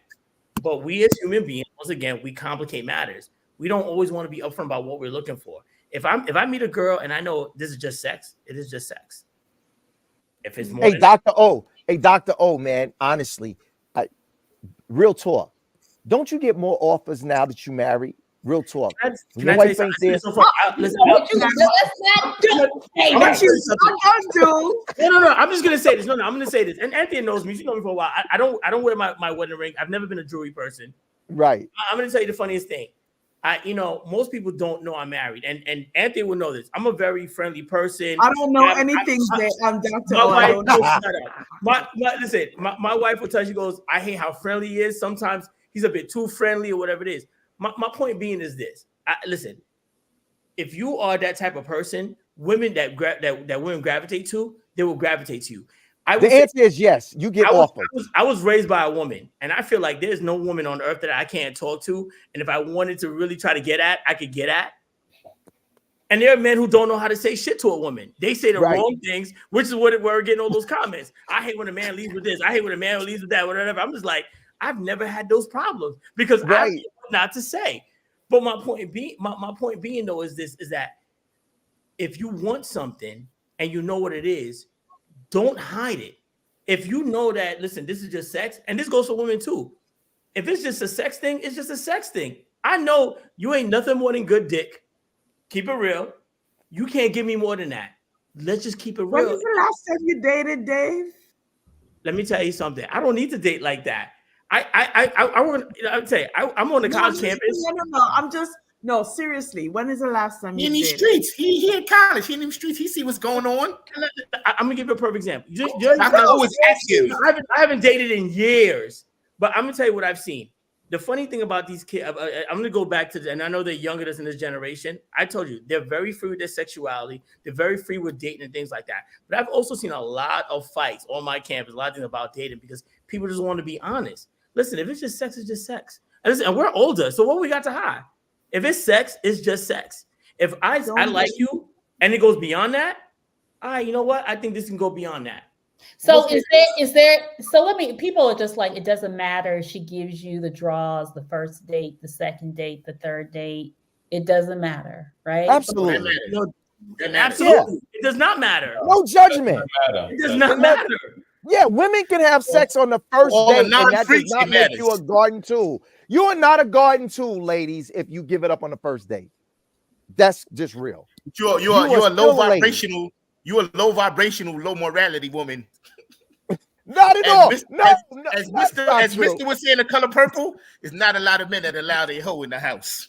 But we as human beings, once again, we complicate matters. We don't always want to be upfront about what we're looking for. If I meet a girl and I know this is just sex, it is just sex. If it's more, Dr. O, man, honestly, real talk. Don't you get more offers now that you married? Real talk. Your wife ain't there. No. I'm just gonna say this. No, I'm gonna say this. And Anthony knows me. She knows me for a while. I don't wear my wedding ring. I've never been a jewelry person. Right. I'm gonna tell you the funniest thing. Most people don't know I'm married, and Anthony will know this. I'm a very friendly person. I don't know anything. I'm Dr. O. My wife will tell you, she goes, I hate how friendly he is. Sometimes he's a bit too friendly or whatever it is. My point being is this. Listen, if you are that type of person, women that women gravitate to, they will gravitate to you. The answer is yes. You get offers. I was raised by a woman, and I feel like there's no woman on earth that I can't talk to. And if I wanted to really try to get at, I could get at. And there are men who don't know how to say shit to a woman. They say the wrong things, which is what we're getting all those comments. I hate when a man leaves with this. I hate when a man leaves with that, whatever. I'm just like, I've never had those problems because I know not to say. But my point being though is that if you want something and you know what it is, don't hide it. If you know that, listen, this is just sex, and this goes for women too. If it's just a sex thing, it's just a sex thing. I know you ain't nothing more than good dick. Keep it real. You can't give me more than that. Let's just keep it real. When was the last time you dated, Dave? Let me tell you something. I don't need to date like that. I'd say I'm on the college campus. No, seriously. When is the last time he in these streets? He in college. He in these streets. He see what's going on. I'm gonna give you a perfect example. I haven't dated in years, but I'm gonna tell you what I've seen. The funny thing about these kids, I'm gonna go back to, and I know they're younger than us in this generation. I told you they're very free with their sexuality. They're very free with dating and things like that. But I've also seen a lot of fights on my campus, a lot of things about dating because people just want to be honest. Listen, if it's just sex, it's just sex. And we're older, so what we got to hide? If it's sex, it's just sex. If I like you and it goes beyond that, you know what? I think this can go beyond that. So people are just like, it doesn't matter if she gives you the draws, the first date, the second date, the third date. It doesn't matter, right? Absolutely. Absolutely. It does not matter. No judgment. It does not matter. Yeah, women can have sex on the first date, and that does not make you a garden tool. You are not a garden tool, ladies, if you give it up on the first date. That's just real. You're a low vibrational. You're a low vibrational, low morality woman. Not at all. As Mr. was saying, The Color Purple, there's not a lot of men that allow their hoe in the house.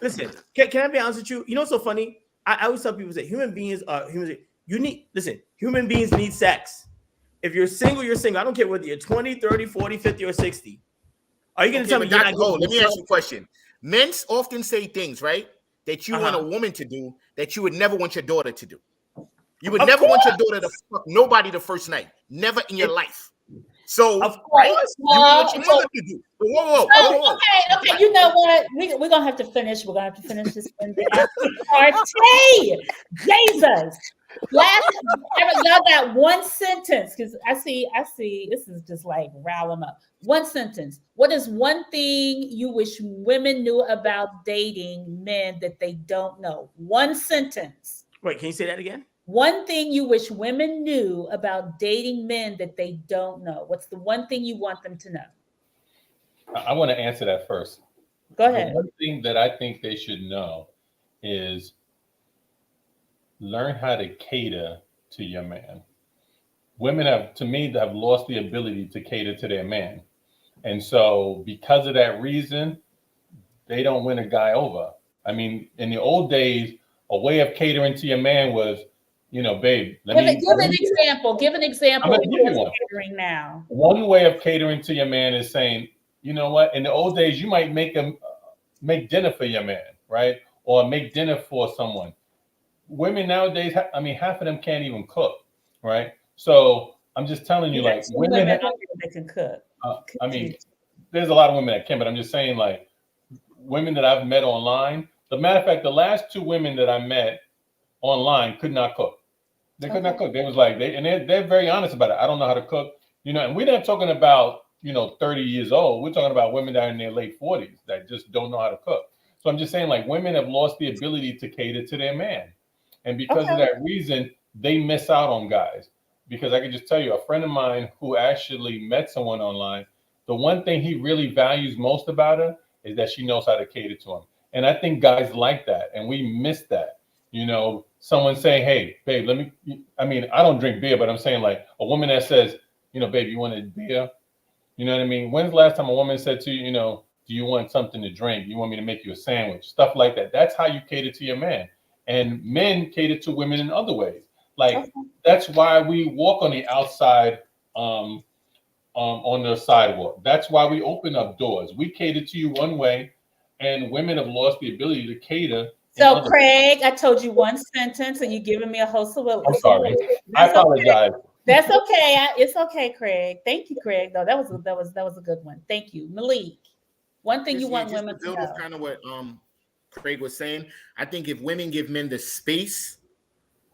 Listen, can I be honest with you? You know what's so funny? I always tell people that human beings are human. Human beings need sex. If you're single, you're single. I don't care whether you're 20, 30, 40, 50, or 60. Are you going to tell me you're not let me ask you a question. Men often say things, right, that you want a woman to do that you would never want your daughter to do. You would never want your daughter to fuck nobody the first night. Never in your life. So, Of right? course. You want your mother to do. Whoa. Okay. You know what? We're gonna have to finish. We're gonna have to finish this in the after party. Jesus. Y'all got one sentence because I see this is just like rile them up. One sentence. What is one thing you wish women knew about dating men that they don't know? One sentence. Wait, can you say that again? One thing you wish women knew about dating men that they don't know. What's the one thing you want them to know? I want to answer that first. Go ahead. The one thing that I think they should know is learn how to cater to your man. Women have lost the ability to cater to their man. And so because of that reason, they don't win a guy over. I mean, in the old days, a way of catering to your man was, babe, give an example. Give an example. I'm going to give you one. Catering now. One way of catering to your man is saying, you know what? In the old days, you might make dinner for your man, right? Or make dinner for someone. Women nowadays, half of them can't even cook, right? So I'm just telling you, like, women that can cook. There's a lot of women that can, but I'm just saying, like, women that I've met online. The matter of fact, the last 2 women that I met online could not cook. They could not cook. They was like, they're very honest about it. I don't know how to cook, and we're not talking about, 30 years old. We're talking about women that are in their late 40s that just don't know how to cook. So I'm just saying, like, women have lost the ability to cater to their man. And because of that reason, they miss out on guys. Because I can just tell you, a friend of mine who actually met someone online, the one thing he really values most about her is that she knows how to cater to him. And I think guys like that. And we miss that. Someone saying, hey, babe, I don't drink beer, but I'm saying, like, a woman that says, babe, you want a beer? You know what I mean? When's the last time a woman said to you, do you want something to drink? You want me to make you a sandwich? Stuff like that. That's how you cater to your man. And men cater to women in other ways. Like, that's why we walk on the outside on the sidewalk. That's why we open up doors. We cater to you one way, and women have lost the ability to cater. So, Craig, I told you one sentence, and you're giving me a whole slew. I'm sorry. I apologize. Okay. That's okay. It's okay, Craig. Thank you, Craig. Though that was a good one. Thank you, Malik. One thing you want women to know. Kind of what Craig was saying. I think if women give men the space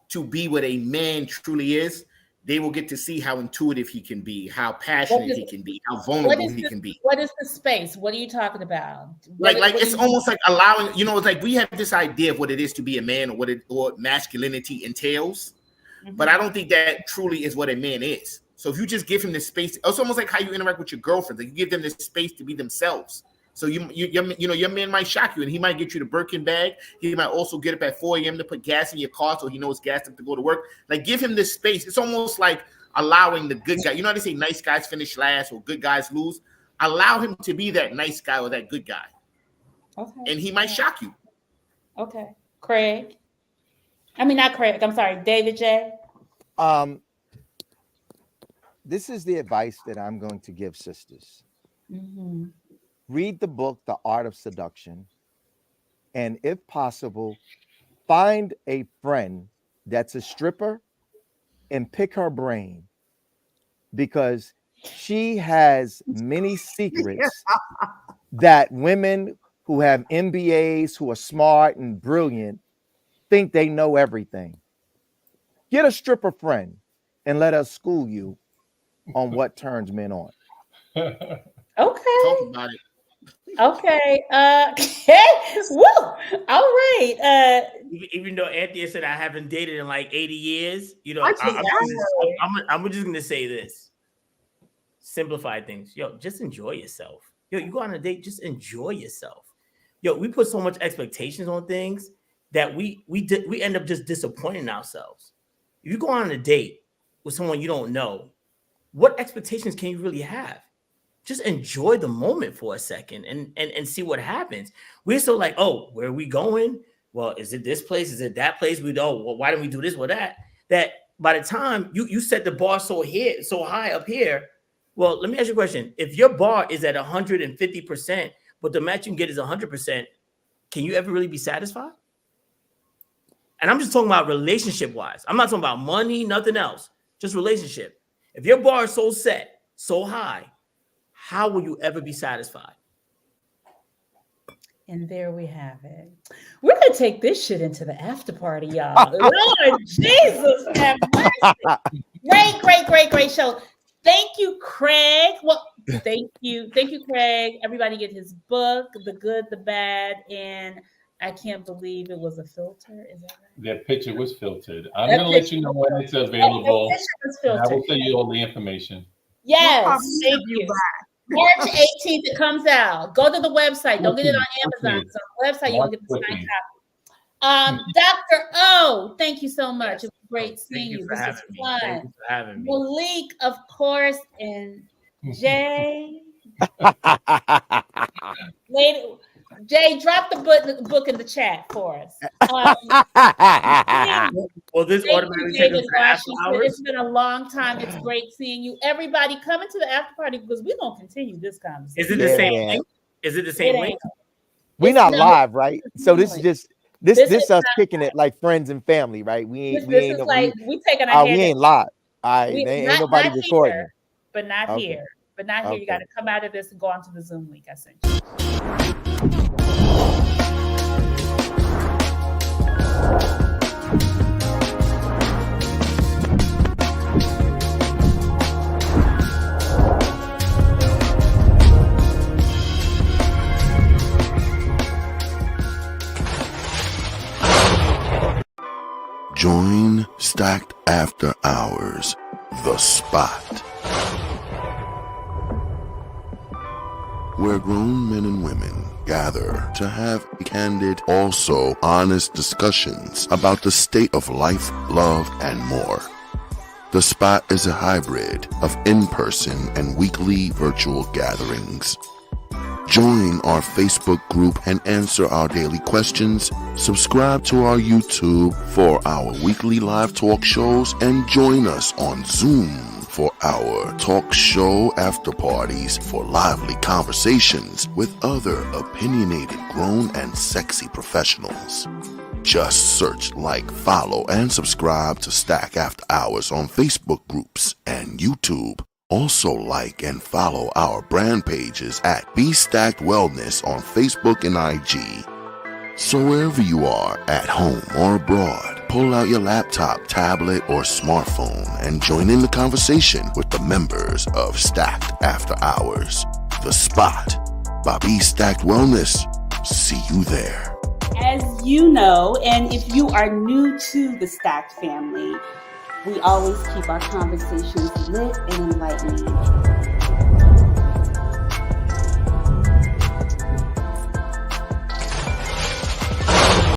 to be what a man truly is, they will get to see how intuitive he can be, how passionate he can be, how vulnerable he can be. What is the space? What are you talking about? Like it's almost like allowing, it's like we have this idea of what it is to be a man or what masculinity entails. Mm-hmm. But I don't think that truly is what a man is. So if you just give him the space, it's almost like how you interact with your girlfriend. Like you give them the space to be themselves. So your man might shock you, and he might get you the Birkin bag. He might also get up at 4 a.m. to put gas in your car, so he knows gas up to go to work. Like give him this space. It's almost like allowing the good guy. You know how they say nice guys finish last or good guys lose. Allow him to be that nice guy or that good guy. Okay. And he might shock you. Okay, Craig. Not Craig. I'm sorry, David J. This is the advice that I'm going to give sisters. Mm-hmm. Read the book, The Art of Seduction, and if possible, find a friend that's a stripper and pick her brain, because she has many secrets that women who have MBAs, who are smart and brilliant, think they know everything. Get a stripper friend and let us school you on what turns men on. Okay. Talk about it. Okay. Woo. All right. Even though Anthea said I haven't dated in like 80 years, I'm just gonna say this. Simplify things. Just enjoy yourself. You go on a date, just enjoy yourself. We put so much expectations on things that we end up just disappointing ourselves. If you go on a date with someone you don't know, what expectations can you really have? Just enjoy the moment for a second and see what happens. We're so like, oh, where are we going? Well, is it this place? Is it that place? We don't. Well, why don't we do this or that? That by the time you set the bar so high up here, well, let me ask you a question. If your bar is at 150%, but the match you can get is 100%, can you ever really be satisfied? And I'm just talking about relationship-wise. I'm not talking about money, nothing else, just relationship. If your bar is so set so high, how will you ever be satisfied? And there we have it. We're going to take this shit into the after party, y'all. Lord Jesus, have mercy. Great show. Thank you, Craig. Well, thank you, Craig. Everybody get his book, The Good, the Bad, and I can't believe it was a filter. Is that right? That picture was filtered. I'm going to let you know when it's available. And I will send you all the information. Yes, thank you. March 18th, it comes out. Go to the website. Don't get it on Amazon. It's on the website. You'll get the signed copy. Dr. O, thank you so much. It was great seeing you. This was fun. Thank you for having me. Malik, of course, and Jay. Jay, drop the book in the chat for us. Well, this automatically take us to after hours. It's been a long time. It's great seeing you. Everybody, come into the after party because we're gonna continue this conversation. Is it the same link? Is it the same link? We're not live, right? So this is just this us kicking it like friends and family, right? We ain't we taking our we ain't live. Ain't nobody recording. Here, but not here. But not here. You got to come out of this and go onto the Zoom link I sent you. Join Stacked After Hours, The Spot, where grown men and women gather to have candid, also honest discussions about the state of life, love, and more. The Spot is a hybrid of in-person and weekly virtual gatherings. Join our Facebook group and answer our daily questions. Subscribe to our YouTube for our weekly live talk shows and join us on Zoom for our talk show after parties for lively conversations with other opinionated, grown, and sexy professionals. Just search, like, follow, and subscribe to Stack After Hours on Facebook groups and YouTube. Also like and follow our brand pages at Be Stacked Wellness on Facebook and IG. So wherever you are, at home or abroad, pull out your laptop, tablet, or smartphone and join in the conversation with the members of Stacked After Hours, The Spot by Be Stacked Wellness. See you there. As you know, and if you are new to the Stacked family, we always keep our conversations lit and enlightening.